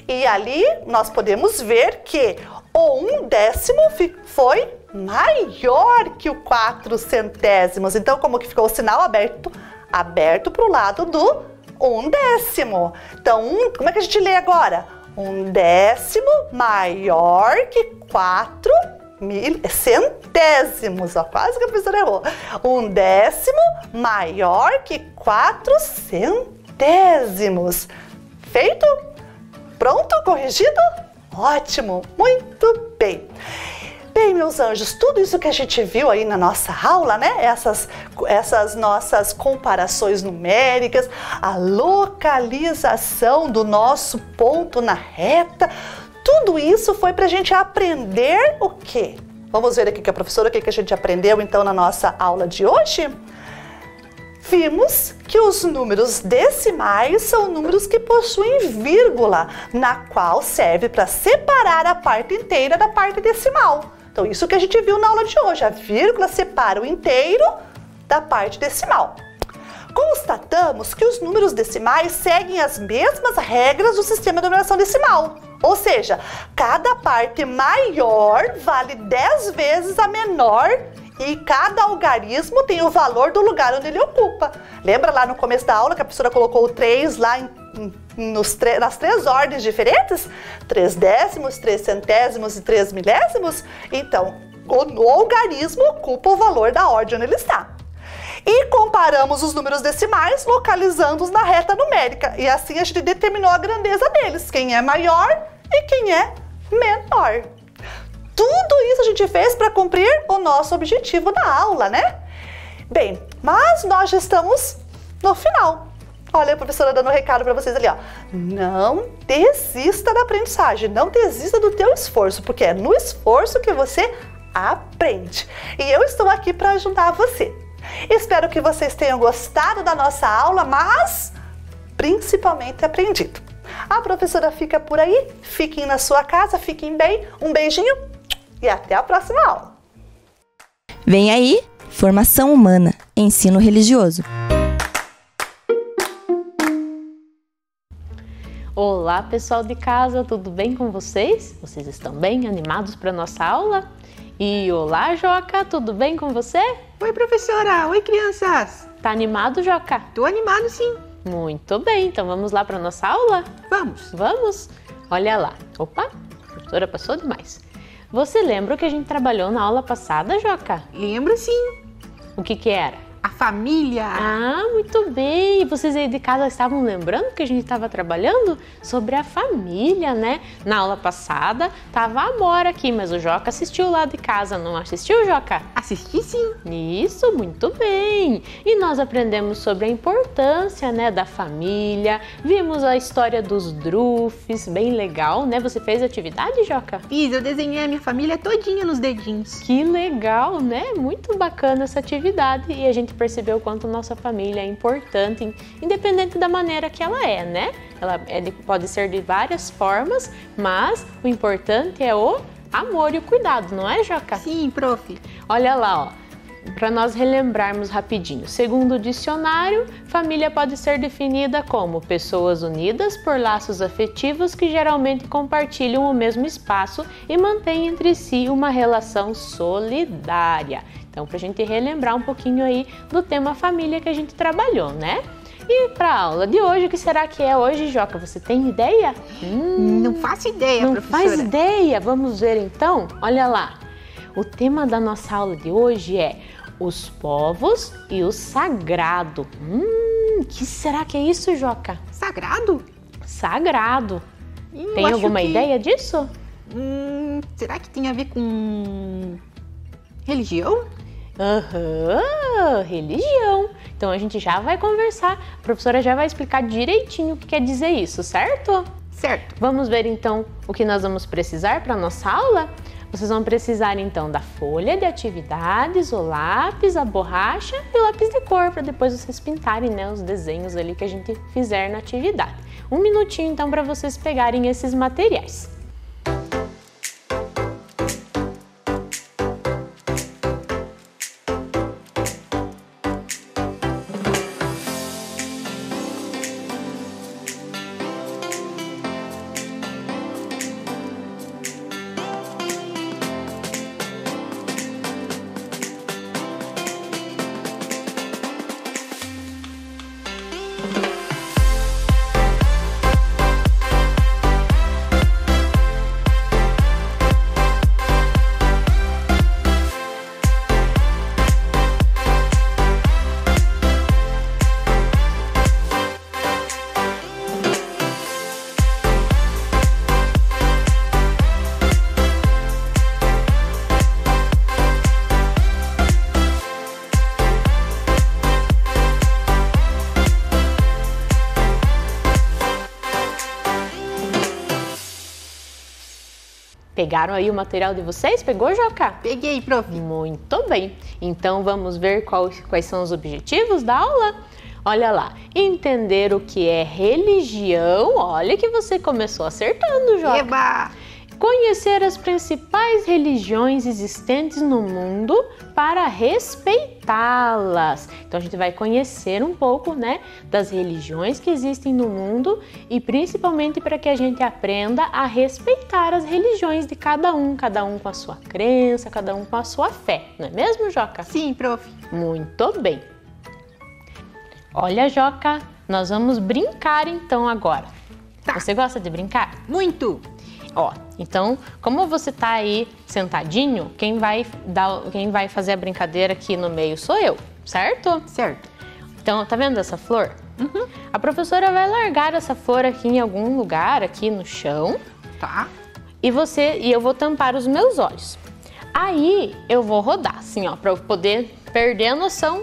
E ali nós podemos ver que o 1/10 foi maior que o 4 centésimos. Então, como que ficou o sinal aberto? Aberto para o lado do 1/10. Então, como é que a gente lê agora? 1/10 maior que 4 centésimos. Ó, quase que a professora errou. 1/10 maior que 4 centésimos. Feito? Pronto? Corrigido? Ótimo! Muito bem! Bem, meus anjos, tudo isso que a gente viu aí na nossa aula, né? Essas nossas comparações numéricas, a localização do nosso ponto na reta, tudo isso foi para a gente aprender o quê? Vamos ver aqui com a professora o que a gente aprendeu então na nossa aula de hoje? Vimos que os números decimais são números que possuem vírgula, na qual serve para separar a parte inteira da parte decimal. Então, isso que a gente viu na aula de hoje, a vírgula separa o inteiro da parte decimal. Constatamos que os números decimais seguem as mesmas regras do sistema de numeração decimal. Ou seja, cada parte maior vale 10 vezes a menor e cada algarismo tem o valor do lugar onde ele ocupa. Lembra lá no começo da aula que a professora colocou o 3 lá nas 3 ordens diferentes? 3/10, 3 centésimos e 3 milésimos? Então, o algarismo ocupa o valor da ordem onde ele está. E comparamos os números decimais localizando-os na reta numérica. E assim a gente determinou a grandeza deles, quem é maior e quem é menor. Tudo isso a gente fez para cumprir o nosso objetivo da aula, né? Bem, mas nós já estamos no final. Olha a professora dando um recado para vocês ali, ó. Não desista da aprendizagem, não desista do teu esforço, porque é no esforço que você aprende. E eu estou aqui para ajudar você. Espero que vocês tenham gostado da nossa aula, mas principalmente aprendido. A professora fica por aí, fiquem na sua casa, fiquem bem, um beijinho e até a próxima aula. Vem aí, formação humana, ensino religioso. Olá, pessoal de casa, tudo bem com vocês? Vocês estão bem animados para a nossa aula? E olá, Joca, tudo bem com você? Oi, professora! Oi, crianças! Tá animado, Joca? Tô animado, sim! Muito bem, então vamos lá para nossa aula? Vamos! Vamos? Olha lá. Opa, a professora passou demais. Você lembra o que a gente trabalhou na aula passada, Joca? Lembro, sim! O que era? A família! Ah, muito bem! Vocês aí de casa estavam lembrando que a gente estava trabalhando sobre a família, né? Na aula passada estava a Amora aqui, mas o Joca assistiu lá de casa, não assistiu, Joca? Assisti, sim! Isso, muito bem! E nós aprendemos sobre a importância, né, da família, vimos a história dos Drufs, bem legal, né? Você fez atividade, Joca? Fiz, eu desenhei a minha família todinha nos dedinhos. Que legal, né? Muito bacana essa atividade e a gente percebeu o quanto nossa família é importante, independente da maneira que ela é, né? Ela pode ser de várias formas, mas o importante é o amor e o cuidado, não é, Joca? Sim, prof. Olha lá, ó, para nós relembrarmos rapidinho. Segundo o dicionário, família pode ser definida como pessoas unidas por laços afetivos que geralmente compartilham o mesmo espaço e mantêm entre si uma relação solidária. Então, para a gente relembrar um pouquinho aí do tema família que a gente trabalhou, né? E para a aula de hoje, o que será que é hoje, Joca? Você tem ideia? Não faço ideia, não professora. Faz ideia? Vamos ver então? Olha lá. O tema da nossa aula de hoje é os povos e o sagrado. Que será que é isso, Joca? Sagrado? Sagrado. Tem alguma ideia disso? Será que tem a ver com religião? Religião. Então a gente já vai conversar, a professora já vai explicar direitinho o que quer dizer isso, certo? Certo. Vamos ver então o que nós vamos precisar para a nossa aula? Vocês vão precisar então da folha de atividades, o lápis, a borracha e o lápis de cor, para depois vocês pintarem, né, os desenhos ali que a gente fizer na atividade. Um minutinho então para vocês pegarem esses materiais. Pegaram aí o material de vocês? Pegou, Joca? Peguei, prof. Muito bem. Então vamos ver quais são os objetivos da aula? Olha lá, entender o que é religião. Olha que você começou acertando, Joca. Eba! Conhecer as principais religiões existentes no mundo para respeitá-las. Então a gente vai conhecer um pouco, né, das religiões que existem no mundo e principalmente para que a gente aprenda a respeitar as religiões de cada um com a sua crença, cada um com a sua fé. Não é mesmo, Joca? Sim, prof. Muito bem. Olha, Joca, nós vamos brincar então agora. Tá. Você gosta de brincar? Muito. Ó, então, como você tá aí sentadinho, quem vai fazer a brincadeira aqui no meio sou eu, certo? Certo. Então, tá vendo essa flor? Uhum. A professora vai largar essa flor aqui em algum lugar, aqui no chão. Tá. E eu vou tampar os meus olhos. Aí, eu vou rodar, assim, ó, pra eu poder perder a noção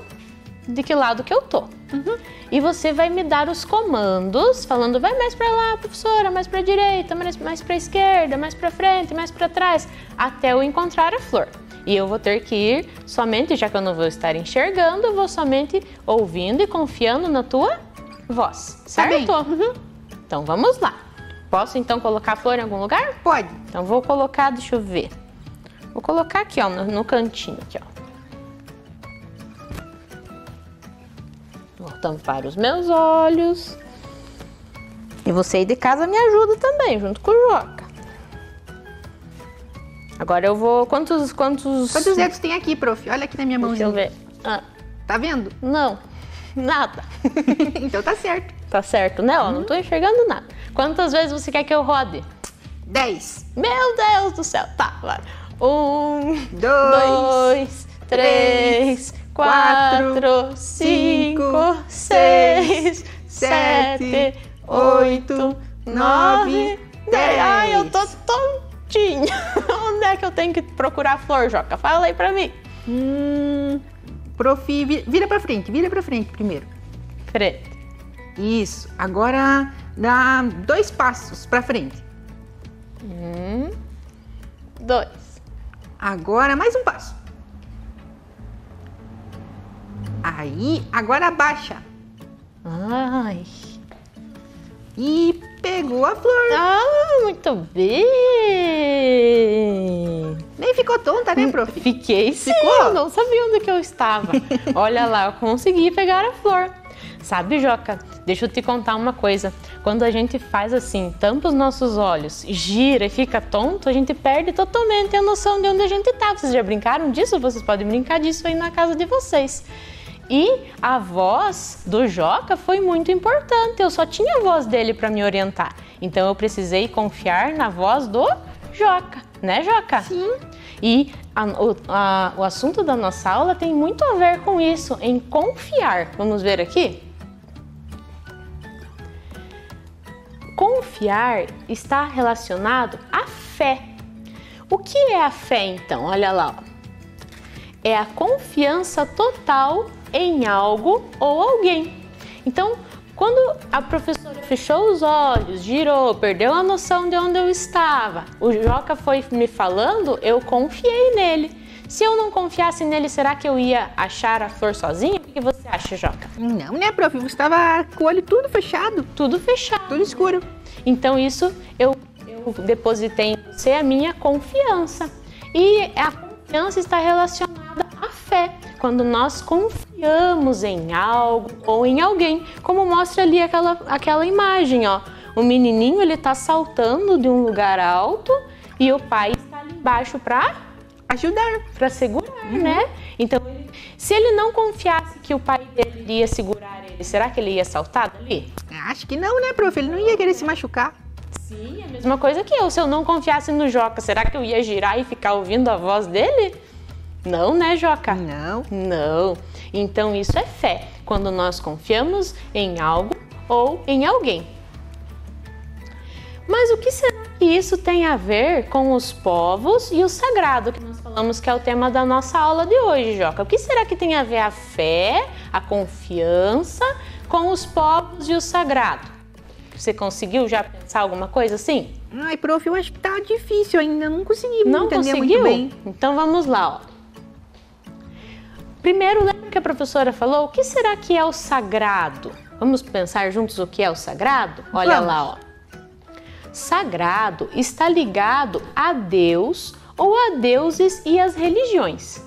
de que lado que eu tô. Uhum. E você vai me dar os comandos, falando, vai mais pra lá, professora, mais pra direita, mais pra esquerda, mais pra frente, mais pra trás, até eu encontrar a flor. E eu vou ter que ir somente, já que eu não vou estar enxergando, eu vou somente ouvindo e confiando na tua voz, certo? Tá bem. Uhum. Então vamos lá. Posso então colocar a flor em algum lugar? Pode. Então vou colocar, deixa eu ver. Vou colocar aqui, ó, no cantinho aqui, ó. Vou tampar os meus olhos. E você aí de casa me ajuda também, junto com o Joca. Agora eu vou... Quantos dedos tem aqui, prof? Olha aqui na minha Deixa eu mãozinha. ver. Ah, Tá vendo? não, nada. Então tá certo. Tá certo, né? Ó, não tô enxergando nada. Quantas vezes você quer que eu rode? 10. Meu Deus do céu. Tá, vai. 1, 2, 2, 3, 4, 5, 6, 7, 8, 9, 10. Ai, eu tô tontinha. Onde é que eu tenho que procurar a flor, Joca? Fala aí pra mim. Prof, vira pra frente primeiro. Frente. Isso. Agora dá 2 passos pra frente. 2. Agora mais um passo. Aí, agora abaixa. Ai. E pegou a flor. Ah, muito bem. Nem ficou tonta, né, prof? Fiquei sim, Ficou? não sabia onde que eu estava. Olha lá, eu consegui pegar a flor. Sabe, Joca, deixa eu te contar uma coisa. Quando a gente faz assim, tampa os nossos olhos, gira e fica tonto, a gente perde totalmente a noção de onde a gente tá. Vocês já brincaram disso? Vocês podem brincar disso aí na casa de vocês. E a voz do Joca foi muito importante, eu só tinha a voz dele para me orientar. Então eu precisei confiar na voz do Joca, né, Joca? Sim. E o assunto da nossa aula tem muito a ver com isso, em confiar. Vamos ver aqui? Confiar está relacionado à fé. O que é a fé, então? Olha lá, ó. É a confiança total em algo ou alguém. Então, quando a professora fechou os olhos, girou, perdeu a noção de onde eu estava, o Joca foi me falando, eu confiei nele. Se eu não confiasse nele, será que eu ia achar a flor sozinha? O que você acha, Joca? Não, né, prof? Você estava com o olho tudo fechado. Tudo fechado. Tudo escuro. Então isso eu depositei em você a minha confiança. E a confiança está relacionada à fé. Quando nós confiamos em algo ou em alguém, como mostra ali aquela imagem, ó. O menininho, ele tá saltando de um lugar alto e o pai está ali embaixo para Ajudar. para segurar, né? Então, se ele não confiasse que o pai dele iria segurar ele, será que ele ia saltar dali? Acho que não, né, prof? Ele não ia querer se machucar. Sim, a mesma coisa que eu. Se eu não confiasse no Joca, será que eu ia girar e ficar ouvindo a voz dele? Não, né, Joca? Não. Não. Então, isso é fé. Quando nós confiamos em algo ou em alguém. Mas o que será que isso tem a ver com os povos e o sagrado, que nós falamos que é o tema da nossa aula de hoje, Joca? O que será que tem a ver a fé, a confiança com os povos e o sagrado? Você conseguiu já pensar alguma coisa assim? Ai, prof, eu acho que tá difícil ainda. Não consegui Não entender conseguiu? muito bem. Então vamos lá, ó. Primeiro, lembra que a professora falou? O que será que é o sagrado? Vamos pensar juntos o que é o sagrado? Olha Vamos. lá, ó. Sagrado está ligado a Deus ou a deuses e as religiões.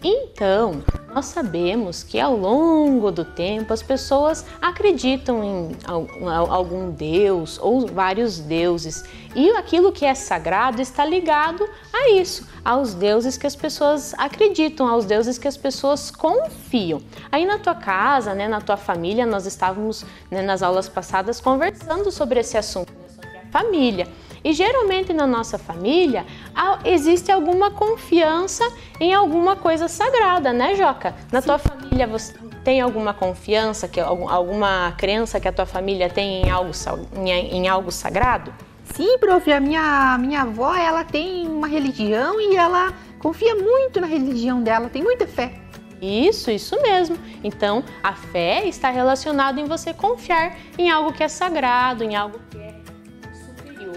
Então, nós sabemos que ao longo do tempo as pessoas acreditam em algum deus ou vários deuses. E aquilo que é sagrado está ligado a isso, aos deuses que as pessoas acreditam, aos deuses que as pessoas confiam. Aí na tua casa, né, na tua família, nós estávamos, né, nas aulas passadas conversando sobre esse assunto, né, sobre a família. E geralmente na nossa família existe alguma confiança em alguma coisa sagrada, né, Joca? Na tua família você tem alguma confiança, alguma crença que a tua família tem em algo sagrado? Sim, prof, a minha avó, ela tem uma religião e ela confia muito na religião dela, tem muita fé. Isso mesmo. Então, a fé está relacionada em você confiar em algo que é sagrado, em algo que é superior,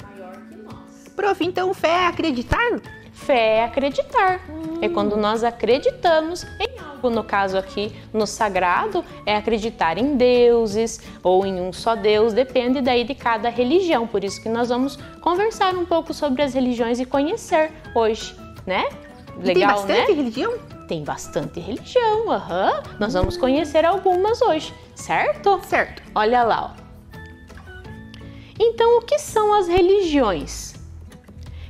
maior que nós. Prof, então fé é acreditar? Fé é acreditar. É quando nós acreditamos em algo, no caso aqui, no sagrado, é acreditar em deuses ou em um só Deus, depende daí de cada religião. Por isso que nós vamos conversar um pouco sobre as religiões e conhecer hoje, né? Legal, tem bastante né? religião? Tem bastante religião, aham. Nós vamos conhecer algumas hoje, certo? Certo. Olha lá, ó. Então, o que são as religiões?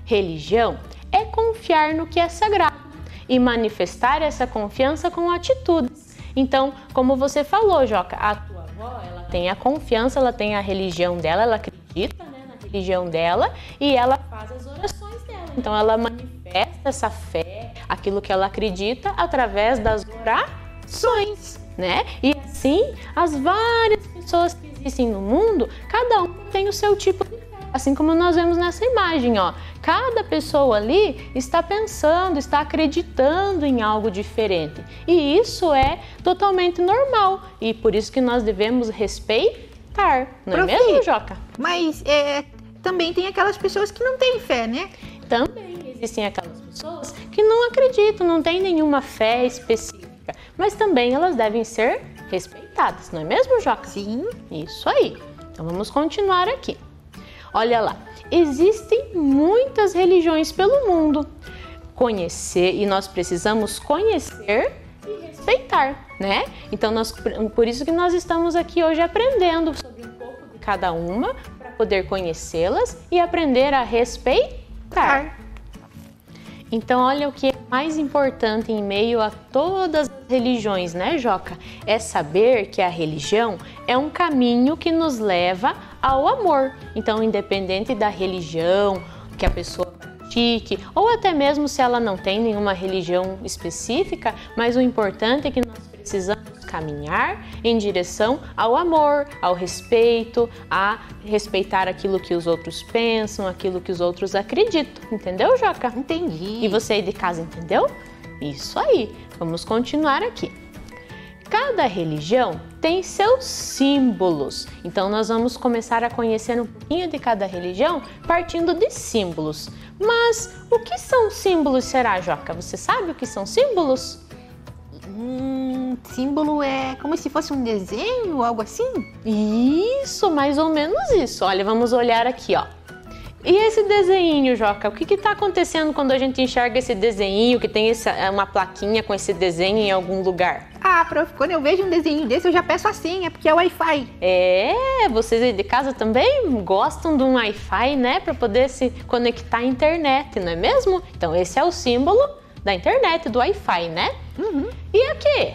Religião é confiar no que é sagrado e manifestar essa confiança com atitudes. Então, como você falou, Joca, a tua avó, ela tem a confiança, ela tem a religião dela, ela acredita, né, na religião dela e ela faz as orações dela. Então, ela manifesta essa fé, aquilo que ela acredita, através das orações, né? E assim, as várias pessoas que existem no mundo, cada um tem o seu tipo de fé. Assim como nós vemos nessa imagem, ó. Cada pessoa ali está pensando, está acreditando em algo diferente. E isso é totalmente normal. E por isso que nós devemos respeitar. Não é mesmo, Joca? Mas também tem aquelas pessoas que não têm fé, né? Também existem aquelas pessoas que não acreditam, não têm nenhuma fé específica. Mas também elas devem ser respeitadas, não é mesmo, Joca? Sim. Isso aí. Então vamos continuar aqui. Olha lá, existem muitas religiões pelo mundo. Conhecer, e nós precisamos conhecer e respeitar, né? Então, por isso que nós estamos aqui hoje aprendendo sobre um pouco de cada uma, para poder conhecê-las e aprender a respeitar. Então, olha o que é mais importante em meio a todas as religiões, né, Joca? É saber que a religião é um caminho que nos leva ao amor. Então, independente da religião que a pessoa pratique, ou até mesmo se ela não tem nenhuma religião específica, mas o importante é que nós precisamos caminhar em direção ao amor, ao respeito, a respeitar aquilo que os outros pensam, aquilo que os outros acreditam. Entendeu, Joca? Entendi. E você aí de casa entendeu? Isso aí. Vamos continuar aqui. Cada religião tem seus símbolos. Então nós vamos começar a conhecer um pouquinho de cada religião partindo de símbolos. Mas o que são símbolos, será, Joca? Você sabe o que são símbolos? Símbolo é como se fosse um desenho, algo assim? Isso, mais ou menos isso. Olha, vamos olhar aqui, ó. E esse desenho, Joca, o que está acontecendo quando a gente enxerga esse desenho, que tem uma plaquinha com esse desenho em algum lugar? Ah, prof, quando eu vejo um desenho desse, eu já peço a senha, porque é Wi-Fi. Vocês aí de casa também gostam de um Wi-Fi, né? Para poder se conectar à internet, não é mesmo? Então, esse é o símbolo da internet, do Wi-Fi, né? Uhum. E aqui?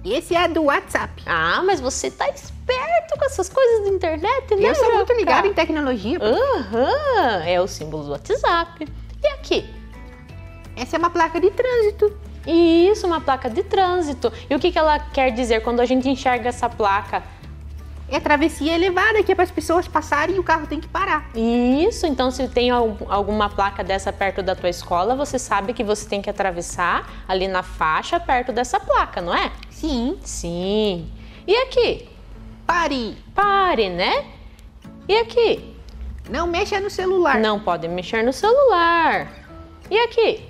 Esse é do WhatsApp. Ah, mas você tá esperto com essas coisas de internet, né? Eu sou muito Joca? ligada em tecnologia. Aham, é o símbolo do WhatsApp. E aqui? Essa é uma placa de trânsito. Isso, uma placa de trânsito. E o que ela quer dizer quando a gente enxerga essa placa? É travessia elevada, que é para as pessoas passarem e o carro tem que parar. Isso, então se tem alguma placa dessa perto da tua escola, você sabe que você tem que atravessar ali na faixa perto dessa placa, não é? Sim. Sim. E aqui? Pare. Pare, né? E aqui? Não mexa no celular. Não pode mexer no celular. E aqui?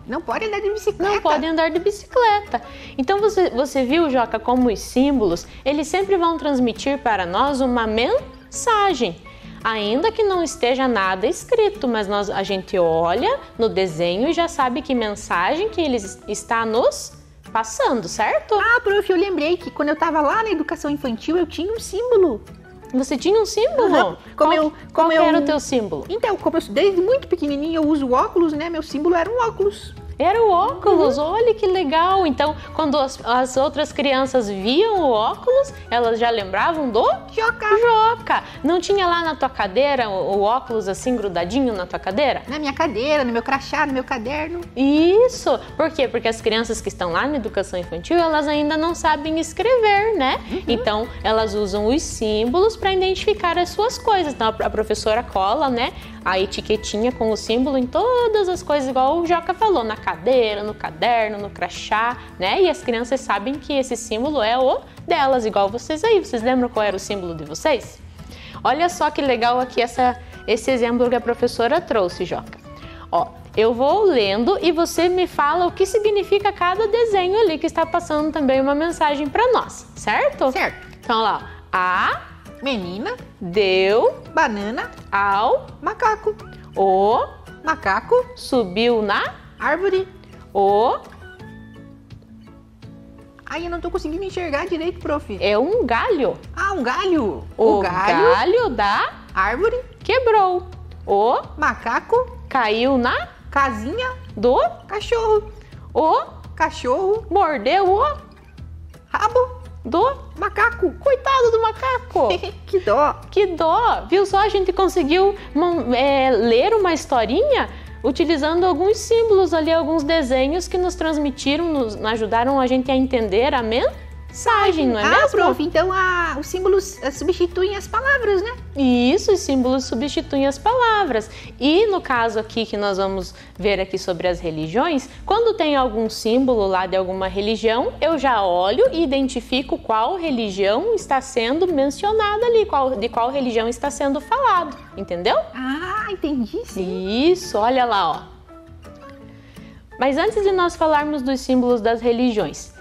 Não pode andar de bicicleta. Não pode andar de bicicleta. Então você viu, Joca, como os símbolos, eles sempre vão transmitir para nós uma mensagem. Ainda que não esteja nada escrito, mas a gente olha no desenho e já sabe que mensagem que ele está nos passando, certo? Ah, prof, eu lembrei que quando eu estava lá na educação infantil, eu tinha um símbolo. Você tinha um símbolo? Uhum. Qual era o teu símbolo? Então, como desde muito pequenininho eu uso óculos, né? Meu símbolo era um óculos. Era o óculos, olha que legal. Então, quando as outras crianças viam o óculos, elas já lembravam do Joca. Não tinha lá na tua cadeira o óculos assim grudadinho na tua cadeira? Na minha cadeira, no meu crachá, no meu caderno. Isso. Por quê? Porque as crianças que estão lá na educação infantil, elas ainda não sabem escrever, né? Então, elas usam os símbolos para identificar as suas coisas. Então, a professora cola, né, a etiquetinha com o símbolo em todas as coisas, igual o Joca falou, na cadeira, no caderno, no crachá, né? E as crianças sabem que esse símbolo é o delas, igual vocês aí. Vocês lembram qual era o símbolo de vocês? Olha só que legal aqui esse exemplo que a professora trouxe, Joca. Ó, eu vou lendo e você me fala o que significa cada desenho ali que está passando também uma mensagem para nós, certo? Certo. Então, lá, a menina deu banana ao macaco. O macaco subiu na árvore. O Ai, eu não tô conseguindo enxergar direito, prof. é um galho. Ah, um galho. O galho da árvore quebrou. O macaco caiu na casinha do cachorro. O Cachorro mordeu o rabo do macaco. coitado do macaco. Que dó. Que dó! Viu só? A gente conseguiu ler uma historinha utilizando alguns símbolos ali, alguns desenhos que nos transmitiram, nos ajudaram a gente a entender a mensagem, não é mesmo? Prof, então os símbolos substituem as palavras, né? Isso, os símbolos substituem as palavras. E no caso aqui que nós vamos ver aqui sobre as religiões, quando tem algum símbolo lá de alguma religião, eu já olho e identifico qual religião está sendo mencionada ali, de qual religião está sendo falado, entendeu? Ah, entendi, sim. Isso, olha lá, ó. Mas antes de nós falarmos dos símbolos das religiões,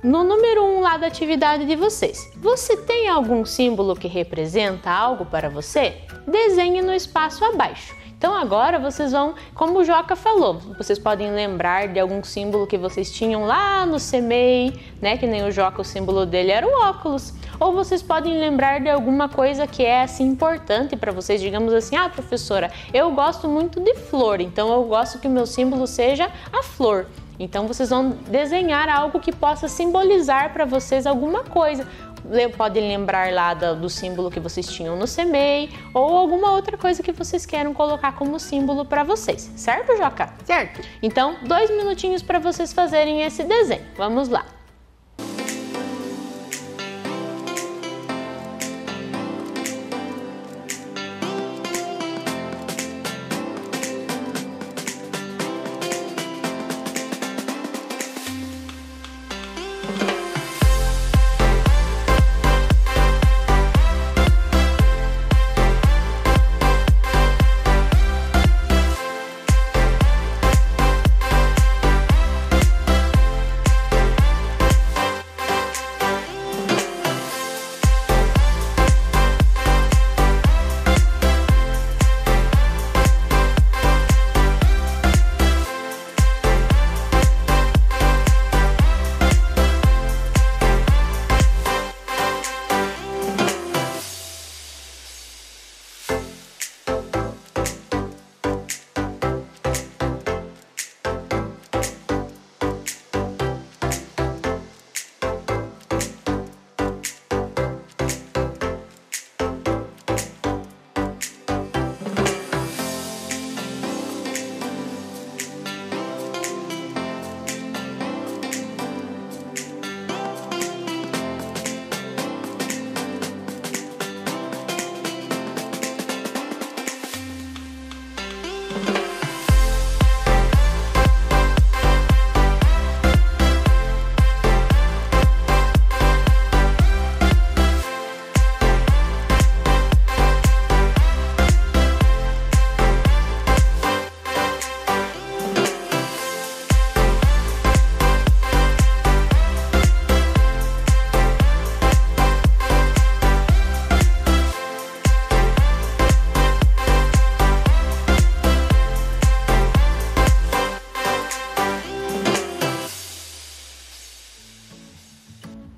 no número 1 lá da atividade de vocês, você tem algum símbolo que representa algo para você? Desenhe no espaço abaixo. Então agora vocês vão, como o Joca falou, vocês podem lembrar de algum símbolo que vocês tinham lá no CMEI, né? Que nem o Joca, o símbolo dele era o óculos. Ou vocês podem lembrar de alguma coisa que é assim importante para vocês, digamos assim, professora, eu gosto muito de flor, então eu gosto que o meu símbolo seja a flor. Então vocês vão desenhar algo que possa simbolizar para vocês alguma coisa. Podem lembrar lá do símbolo que vocês tinham no CMEI ou alguma outra coisa que vocês queiram colocar como símbolo para vocês, certo, Joca? Certo. Então, 2 minutinhos para vocês fazerem esse desenho. Vamos lá.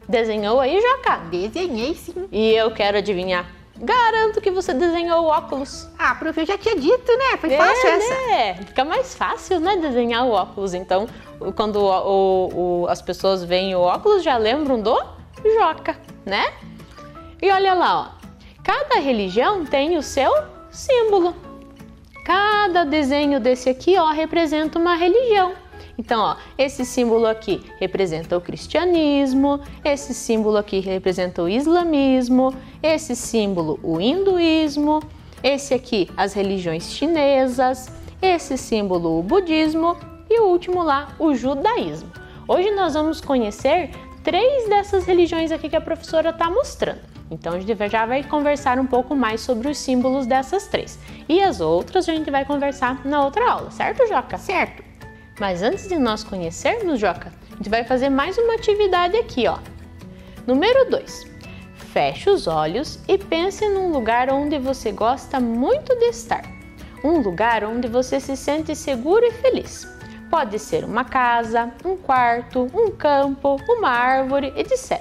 Desenhou aí, Joca? Desenhei sim. E eu quero adivinhar. Garanto que você desenhou o óculos. Ah, prof, eu já tinha dito, né? Foi fácil essa. Né? Fica mais fácil, né, desenhar o óculos. Então, quando as pessoas veem o óculos, já lembram do Joca, né? E olha lá, ó. Cada religião tem o seu símbolo. Cada desenho desse aqui, ó, representa uma religião. Então, ó, esse símbolo aqui representa o cristianismo, esse símbolo aqui representa o islamismo, esse símbolo o hinduísmo, esse aqui as religiões chinesas, esse símbolo o budismo e o último lá o judaísmo. Hoje nós vamos conhecer 3 dessas religiões aqui que a professora está mostrando. Então a gente já vai conversar um pouco mais sobre os símbolos dessas 3. E as outras a gente vai conversar na outra aula, certo, Joca? Certo. Mas antes de nós conhecermos, Joca, a gente vai fazer mais uma atividade aqui, ó. Número 2. Feche os olhos e pense num lugar onde você gosta muito de estar. Um lugar onde você se sente seguro e feliz. Pode ser uma casa, um quarto, um campo, uma árvore, etc.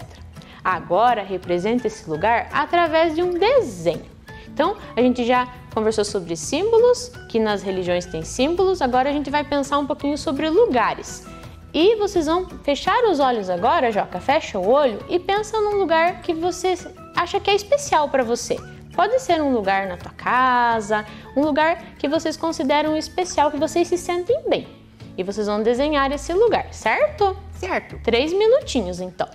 Agora represente esse lugar através de um desenho. Então, a gente já conversou sobre símbolos, que nas religiões tem símbolos, agora a gente vai pensar um pouquinho sobre lugares. E vocês vão fechar os olhos agora, Joca, fecha o olho e pensa num lugar que você acha que é especial para você. Pode ser um lugar na tua casa, um lugar que vocês consideram especial, que vocês se sentem bem. E vocês vão desenhar esse lugar, certo? Certo. 3 minutinhos, então.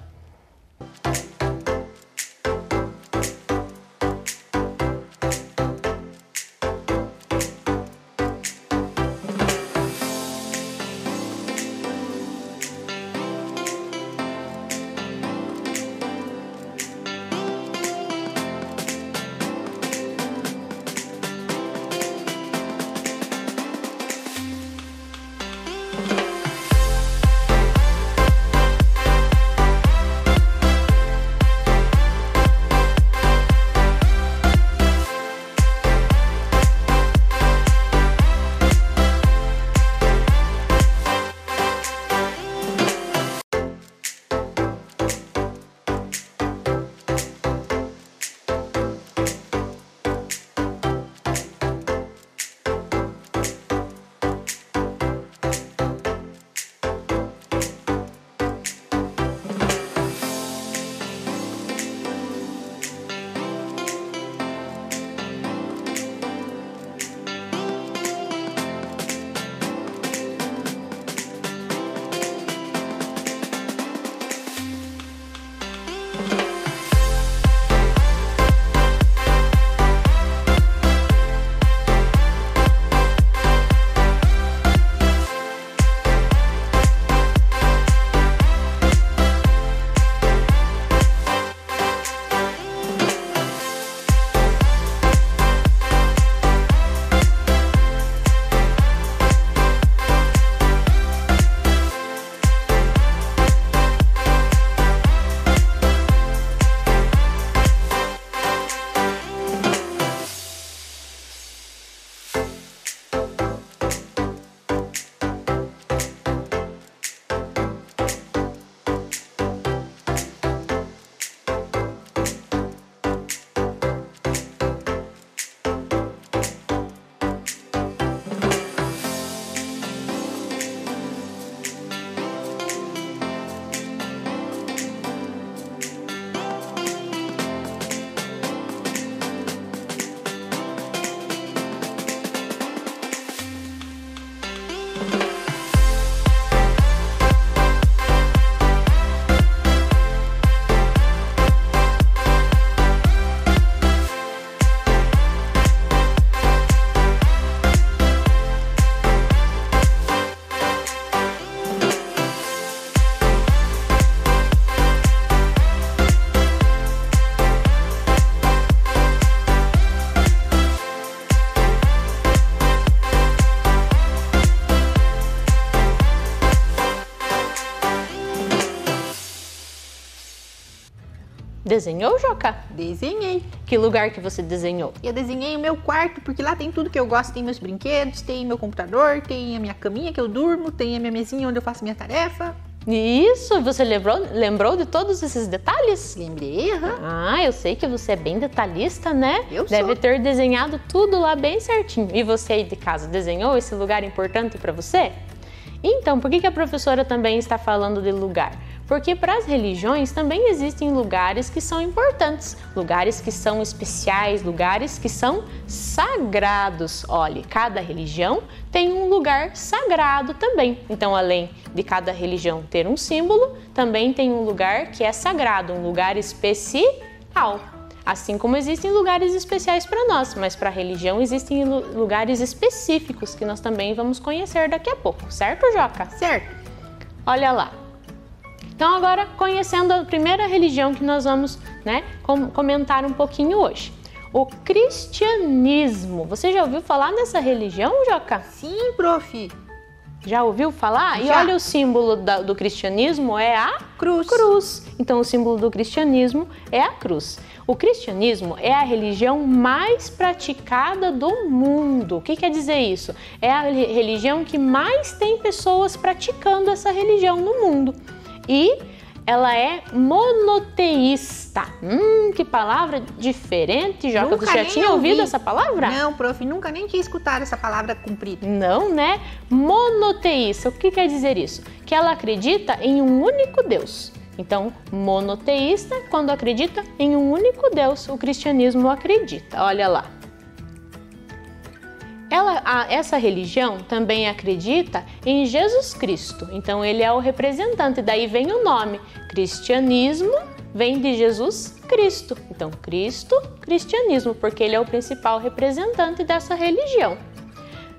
Desenhou, Joca? Desenhei. Que lugar que você desenhou? Eu desenhei o meu quarto, porque lá tem tudo que eu gosto. Tem meus brinquedos, tem meu computador, tem a minha caminha que eu durmo, tem a minha mesinha onde eu faço minha tarefa. Isso, você lembrou de todos esses detalhes? Lembrei, Ah, eu sei que você é bem detalhista, né? Eu Deve sou. ter desenhado tudo lá bem certinho. E você aí de casa, desenhou esse lugar importante para você? Então, por que a professora também está falando de lugar? Porque para as religiões também existem lugares que são importantes, lugares que são especiais, lugares que são sagrados. Olha, cada religião tem um lugar sagrado também. Então, além de cada religião ter um símbolo, também tem um lugar que é sagrado, um lugar especial. Assim como existem lugares especiais para nós, mas para a religião existem lugares específicos que nós também vamos conhecer daqui a pouco, certo, Joca? Certo. Olha lá. Então agora, conhecendo a primeira religião que nós vamos, comentar um pouquinho hoje. O cristianismo. Você já ouviu falar dessa religião, Joca? Sim, prof. Já ouviu falar? Já. E olha, o símbolo do cristianismo é a cruz. Então o símbolo do cristianismo é a cruz. O cristianismo é a religião mais praticada do mundo. O que quer dizer isso? É a religião que mais tem pessoas praticando essa religião no mundo. E ela é monoteísta. Que palavra diferente, Joca. Você já tinha ouvido essa palavra? Não, prof, nunca nem tinha escutado essa palavra comprida. Não, né? Monoteísta. O que quer dizer isso? Que ela acredita em um único Deus. Então, monoteísta, quando acredita em um único Deus, o cristianismo acredita. Olha lá. Essa religião também acredita em Jesus Cristo. Então, ele é o representante. Daí vem o nome. Cristianismo vem de Jesus Cristo. Então, Cristo, cristianismo, porque ele é o principal representante dessa religião.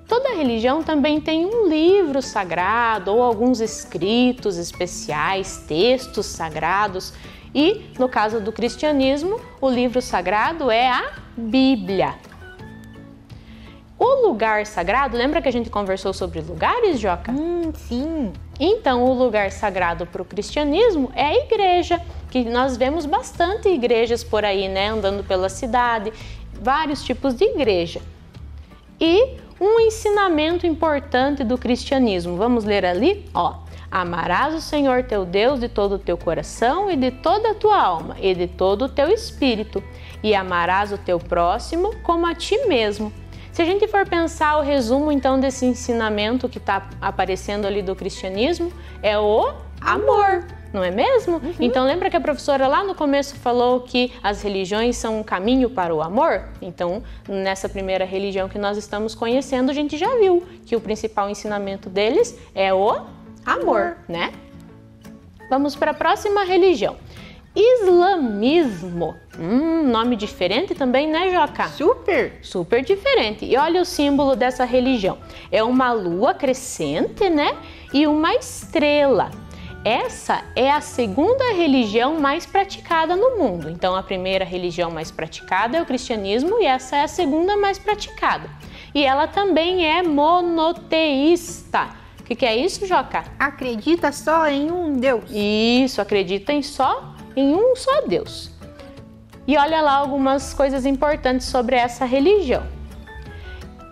Toda religião também tem um livro sagrado ou alguns escritos especiais, textos sagrados. E, no caso do cristianismo, o livro sagrado é a Bíblia. O lugar sagrado, lembra que a gente conversou sobre lugares, Joca? Sim. Então, o lugar sagrado para o cristianismo é a igreja, que nós vemos bastante igrejas por aí, né? Andando pela cidade, vários tipos de igreja. E um ensinamento importante do cristianismo, vamos ler ali? Amarás o Senhor teu Deus de todo o teu coração e de toda a tua alma e de todo o teu espírito, e amarás o teu próximo como a ti mesmo. Se a gente for pensar o resumo então desse ensinamento que está aparecendo ali do cristianismo, é o amor, não é mesmo? Então lembra que a professora lá no começo falou que as religiões são um caminho para o amor? Então nessa primeira religião que nós estamos conhecendo, a gente já viu que o principal ensinamento deles é o amor, né? Vamos para a próxima religião. Islamismo. Nome diferente também, né, Joca? Super diferente. E olha o símbolo dessa religião. É uma lua crescente, né? E uma estrela. Essa é a segunda religião mais praticada no mundo. Então, a primeira religião mais praticada é o cristianismo e essa é a segunda mais praticada. E ela também é monoteísta. O que é isso, Joca? Acredita só em um Deus. Isso, acredita em um só Deus. E olha lá algumas coisas importantes sobre essa religião.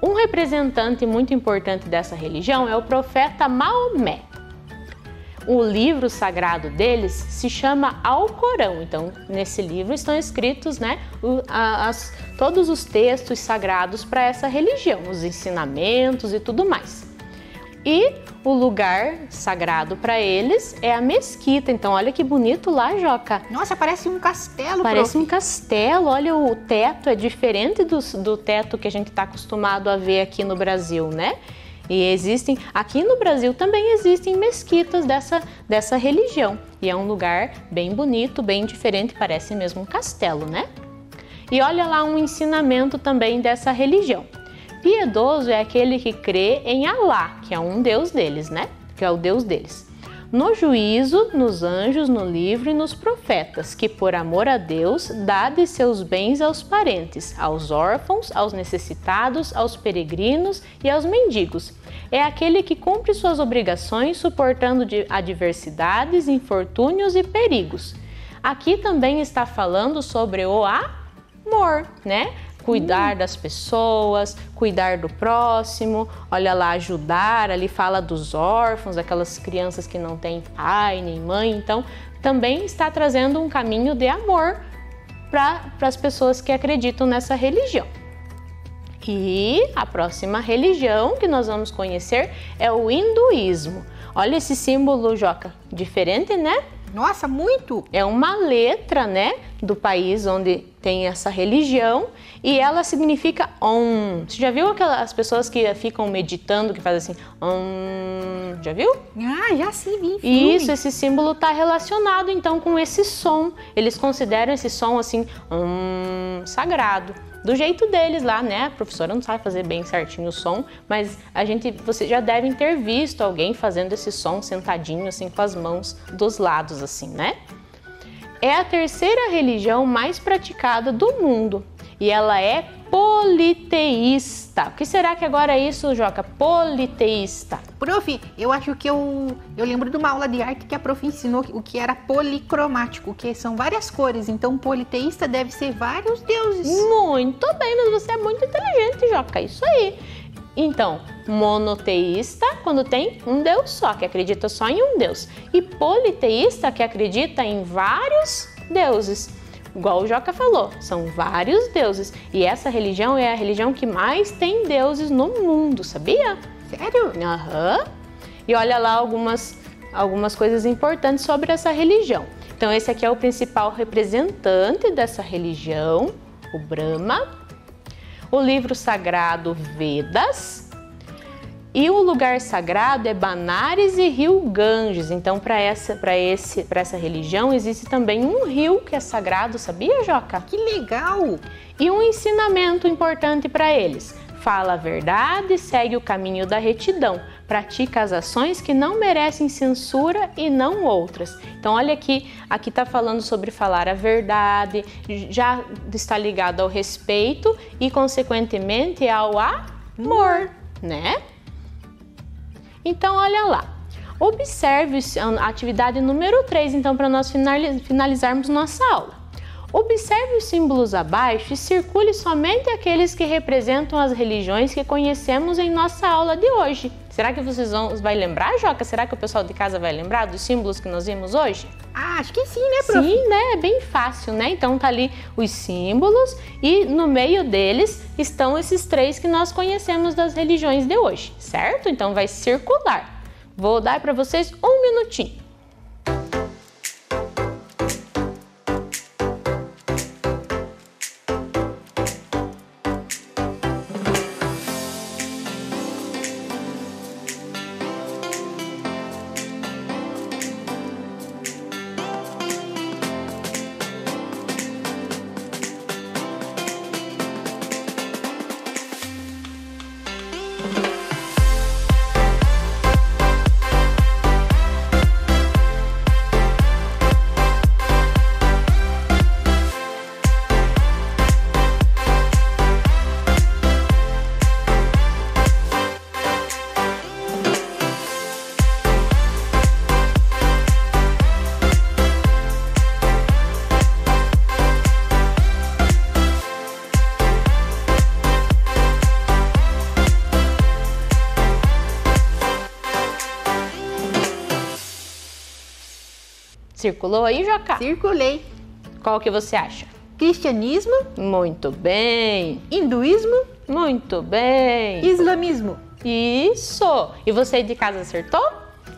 Um representante muito importante dessa religião é o profeta Maomé. O livro sagrado deles se chama Alcorão. Então, nesse livro estão escritos, todos os textos sagrados para essa religião, os ensinamentos e tudo mais. E o lugar sagrado para eles é a mesquita. Então, olha que bonito lá, Joca. Nossa, parece um castelo, Parece prof. um castelo. Olha, o teto é diferente do teto que a gente está acostumado a ver aqui no Brasil, né? E aqui no Brasil também existem mesquitas dessa religião. E é um lugar bem bonito, bem diferente, parece mesmo um castelo, né? E olha lá um ensinamento também dessa religião. Piedoso é aquele que crê em Alá, que é um Deus deles, né? Que é o Deus deles. No juízo, nos anjos, no livro e nos profetas, que por amor a Deus dá de seus bens aos parentes, aos órfãos, aos necessitados, aos peregrinos e aos mendigos. É aquele que cumpre suas obrigações suportando adversidades, infortúnios e perigos. Aqui também está falando sobre o amor, né? Cuidar das pessoas, cuidar do próximo, olha lá, ajudar, ali fala dos órfãos, aquelas crianças que não têm pai nem mãe, então também está trazendo um caminho de amor para as pessoas que acreditam nessa religião. E a próxima religião que nós vamos conhecer é o hinduísmo. Olha esse símbolo, Joca, diferente, né? Nossa, muito! É uma letra, né, do país onde tem essa religião e ela significa Om. Você já viu aquelas pessoas que ficam meditando, que fazem assim, Om? Já viu? Ah, já sim, vi em filme. Isso, esse símbolo está relacionado então com esse som. Eles consideram esse som assim, sagrado. Do jeito deles lá, né? A professora não sabe fazer bem certinho o som, mas vocês já devem ter visto alguém fazendo esse som sentadinho assim com as mãos dos lados assim, né? É a terceira religião mais praticada do mundo e ela é politeísta. O que será que agora é isso, Joca? Politeísta. Prof, eu acho que eu lembro de uma aula de arte que a prof ensinou o que era policromático, que são várias cores, então politeísta deve ser vários deuses. Muito bem, mas você é muito inteligente, Joca, isso aí. Então, monoteísta, quando tem um Deus só, que acredita só em um Deus. E politeísta, que acredita em vários deuses. Igual o Joca falou, são vários deuses. E essa religião é a religião que mais tem deuses no mundo, sabia? Sério? Aham. E olha lá algumas coisas importantes sobre essa religião. Então, esse aqui é o principal representante dessa religião, o Brahma. O livro sagrado Vedas e o lugar sagrado é Banares e rio Ganges. Então, para essa religião existe também um rio que é sagrado, sabia, Joca? Que legal! E um ensinamento importante para eles. Fala a verdade, segue o caminho da retidão, pratica as ações que não merecem censura e não outras. Então olha aqui está falando sobre falar a verdade, já está ligado ao respeito e consequentemente ao amor, né? Então olha lá, observe a atividade número 3, então para nós finalizarmos nossa aula. Observe os símbolos abaixo e circule somente aqueles que representam as religiões que conhecemos em nossa aula de hoje. Será que vocês vão lembrar, Joca? Será que o pessoal de casa vai lembrar dos símbolos que nós vimos hoje? Ah, acho que sim, né, prof? Sim, né? É bem fácil, né? Então tá ali os símbolos e no meio deles estão esses 3 que nós conhecemos das religiões de hoje, certo? Então vai circular. Vou dar para vocês um minutinho. Circulou aí, Joca? Circulei. Qual que você acha? Cristianismo. Muito bem. Hinduísmo. Muito bem. Islamismo. Isso. E você aí de casa acertou?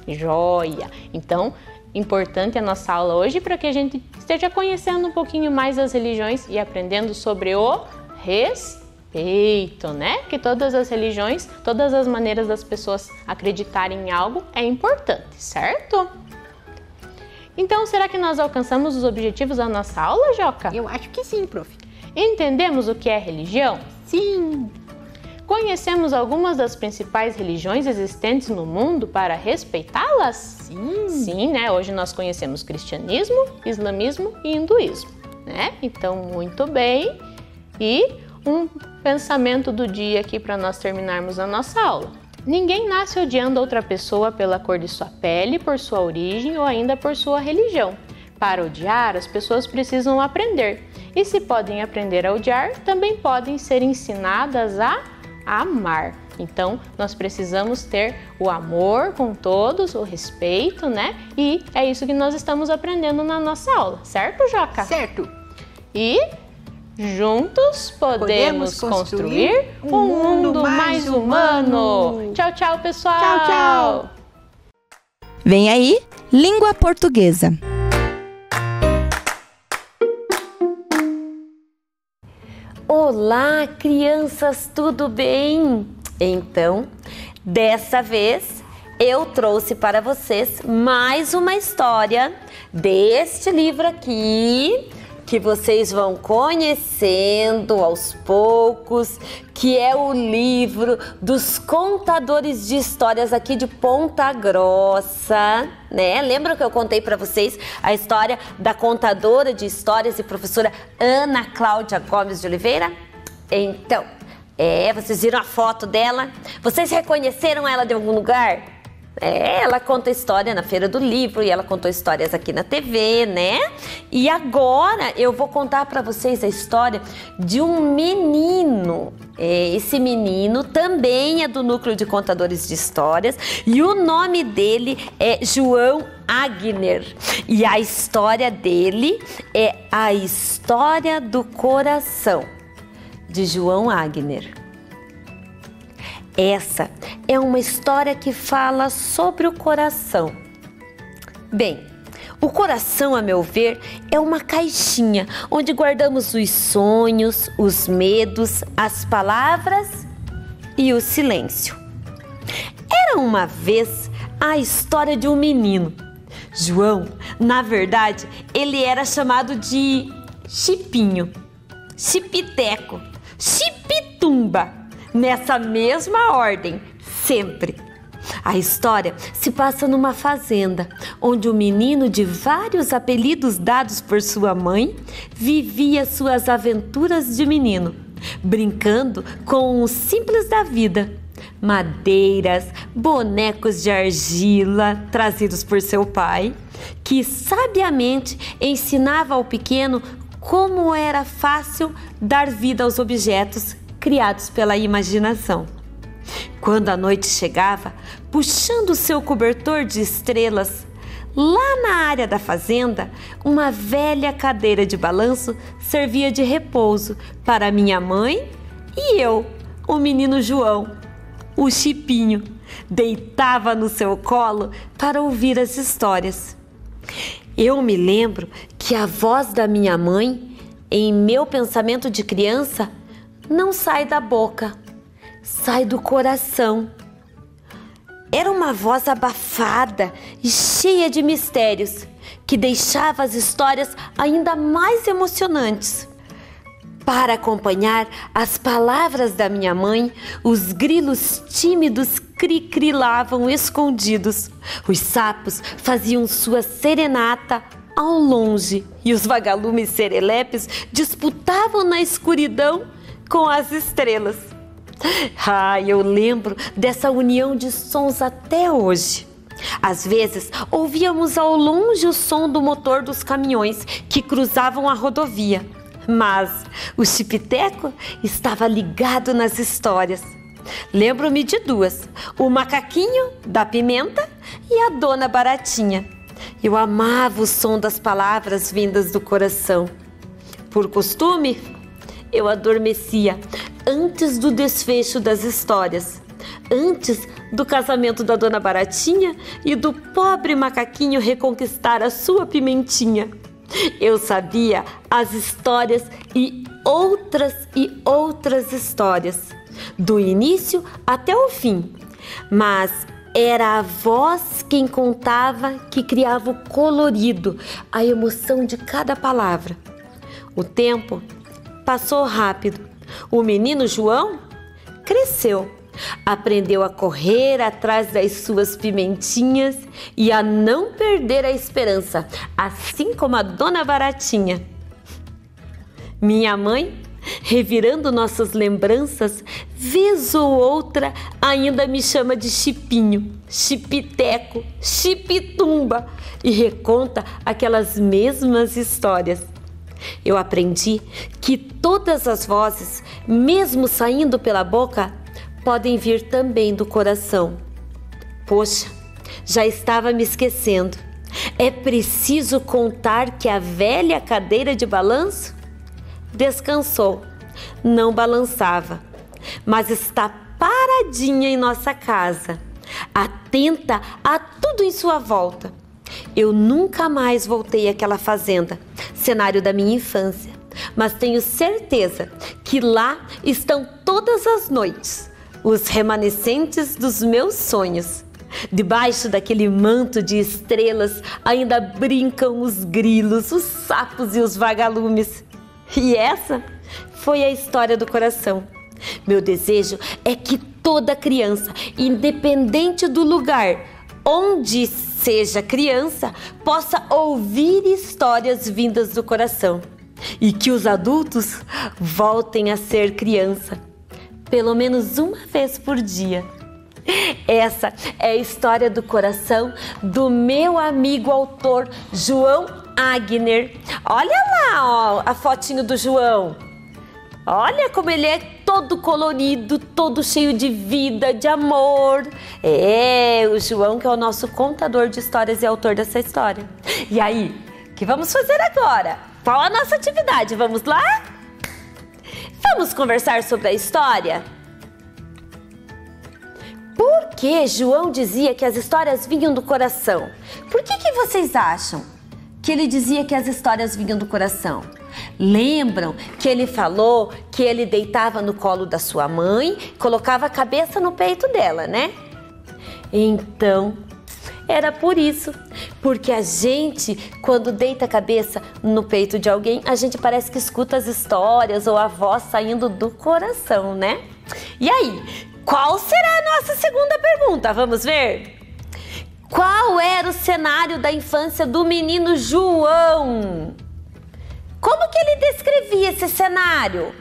Joia. Então, importante a nossa aula hoje para que a gente esteja conhecendo um pouquinho mais das religiões e aprendendo sobre o respeito, né? Que todas as religiões, todas as maneiras das pessoas acreditarem em algo é importante, certo? Então, será que nós alcançamos os objetivos da nossa aula, Joca? Eu acho que sim, prof. Entendemos o que é religião? Sim. Conhecemos algumas das principais religiões existentes no mundo para respeitá-las? Sim. Sim, né? Hoje nós conhecemos cristianismo, islamismo e hinduísmo, né? Então, muito bem. E um pensamento do dia aqui para nós terminarmos a nossa aula. Ninguém nasce odiando outra pessoa pela cor de sua pele, por sua origem ou ainda por sua religião. Para odiar, as pessoas precisam aprender. E se podem aprender a odiar, também podem ser ensinadas a amar. Então, nós precisamos ter o amor com todos, o respeito, né? E é isso que nós estamos aprendendo na nossa aula, certo, Joca? Certo. E juntos podemos construir um mundo mais humano. Tchau, tchau, pessoal! Tchau, tchau! Vem aí, língua portuguesa. Olá, crianças, tudo bem? Então, dessa vez eu trouxe para vocês mais uma história deste livro aqui, que vocês vão conhecendo aos poucos, que é o livro dos contadores de histórias aqui de Ponta Grossa, né? Lembram que eu contei para vocês a história da contadora de histórias e professora Ana Cláudia Gomes de Oliveira? Então, vocês viram a foto dela? Vocês reconheceram ela de algum lugar? Ela conta história na Feira do Livro e ela contou histórias aqui na TV, né? E agora eu vou contar para vocês a história de um menino. Esse menino também é do Núcleo de Contadores de Histórias e o nome dele é João Agner. E a história dele é A História do Coração, de João Agner. Essa é uma história que fala sobre o coração. Bem, o coração, a meu ver, é uma caixinha onde guardamos os sonhos, os medos, as palavras e o silêncio. Era uma vez a história de um menino. João, na verdade, ele era chamado de Chipinho, Chipiteco, Chipitumba. Nessa mesma ordem, sempre. A história se passa numa fazenda, onde um menino de vários apelidos dados por sua mãe vivia suas aventuras de menino, brincando com o simples da vida. Madeiras, bonecos de argila trazidos por seu pai, que sabiamente ensinava ao pequeno como era fácil dar vida aos objetos criados pela imaginação. Quando a noite chegava, puxando seu cobertor de estrelas, lá na área da fazenda, uma velha cadeira de balanço servia de repouso para minha mãe e eu, o menino João, o Chipinho, deitava no seu colo para ouvir as histórias. Eu me lembro que a voz da minha mãe, em meu pensamento de criança, não sai da boca, sai do coração. Era uma voz abafada e cheia de mistérios, que deixava as histórias ainda mais emocionantes. Para acompanhar as palavras da minha mãe, os grilos tímidos cricrilavam escondidos. Os sapos faziam sua serenata ao longe e os vagalumes serelepes disputavam na escuridão com as estrelas. Eu lembro dessa união de sons até hoje. Às vezes, ouvíamos ao longe o som do motor dos caminhões que cruzavam a rodovia. Mas o Chipiteco estava ligado nas histórias. Lembro-me de duas, o macaquinho da pimenta e a dona Baratinha. Eu amava o som das palavras vindas do coração. Por costume, eu adormecia antes do desfecho das histórias, antes do casamento da dona Baratinha e do pobre macaquinho reconquistar a sua pimentinha. Eu sabia as histórias e outras histórias, do início até o fim, mas era a voz quem contava que criava o colorido, a emoção de cada palavra. O tempo passou rápido. O menino João cresceu, aprendeu a correr atrás das suas pimentinhas e a não perder a esperança, assim como a dona Baratinha. Minha mãe, revirando nossas lembranças, vez ou outra ainda me chama de Chipinho, Chipiteco, Chipitumba e reconta aquelas mesmas histórias. Eu aprendi que todas as vozes, mesmo saindo pela boca, podem vir também do coração. Poxa, já estava me esquecendo. É preciso contar que a velha cadeira de balanço descansou, não balançava, mas está paradinha em nossa casa, atenta a tudo em sua volta. Eu nunca mais voltei àquela fazenda, cenário da minha infância, mas tenho certeza que lá estão todas as noites os remanescentes dos meus sonhos. Debaixo daquele manto de estrelas ainda brincam os grilos, os sapos e os vagalumes. E essa foi a história do coração. Meu desejo é que toda criança, independente do lugar onde seja criança, possa ouvir histórias vindas do coração. E que os adultos voltem a ser criança, pelo menos uma vez por dia. Essa é a história do coração do meu amigo autor João Agner. Olha lá, ó, a fotinho do João. Olha como ele é todo colorido, todo cheio de vida, de amor. É, o João que é o nosso contador de histórias e autor dessa história. E aí, o que vamos fazer agora? Qual a nossa atividade? Vamos lá? Vamos conversar sobre a história? Por que João dizia que as histórias vinham do coração? Por que vocês acham que ele dizia que as histórias vinham do coração? Lembram que ele falou que ele deitava no colo da sua mãe, colocava a cabeça no peito dela, né? Então, era por isso. Porque a gente, quando deita a cabeça no peito de alguém, a gente parece que escuta as histórias ou a voz saindo do coração, né? E aí, qual será a nossa segunda pergunta? Vamos ver? Qual era o cenário da infância do menino João? Como que ele descrevia esse cenário?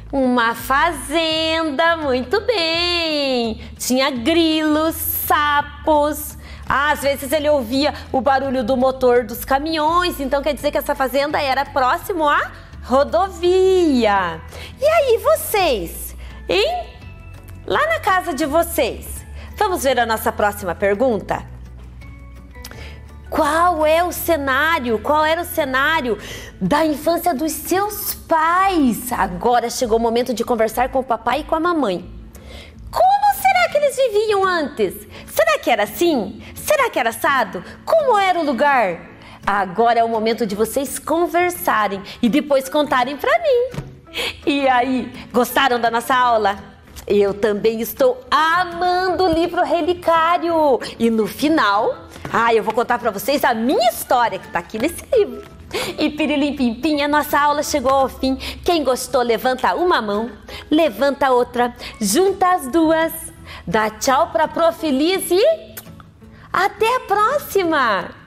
Uma fazenda, muito bem. Tinha grilos, sapos. Às vezes ele ouvia o barulho do motor dos caminhões, então quer dizer que essa fazenda era próximo à rodovia. E aí vocês, hein? Lá na casa de vocês, vamos ver a nossa próxima pergunta? Qual era o cenário da infância dos seus pais? Agora chegou o momento de conversar com o papai e com a mamãe. Como será que eles viviam antes? Será que era assim? Será que era assado? Como era o lugar? Agora é o momento de vocês conversarem e depois contarem pra mim. E aí, gostaram da nossa aula? Eu também estou amando o livro Relicário. E no final, eu vou contar pra vocês a minha história que tá aqui nesse livro. E pirilim pim pim, a nossa aula chegou ao fim. Quem gostou, levanta uma mão, levanta a outra, junta as duas, dá tchau pra Prof. Liz e até a próxima!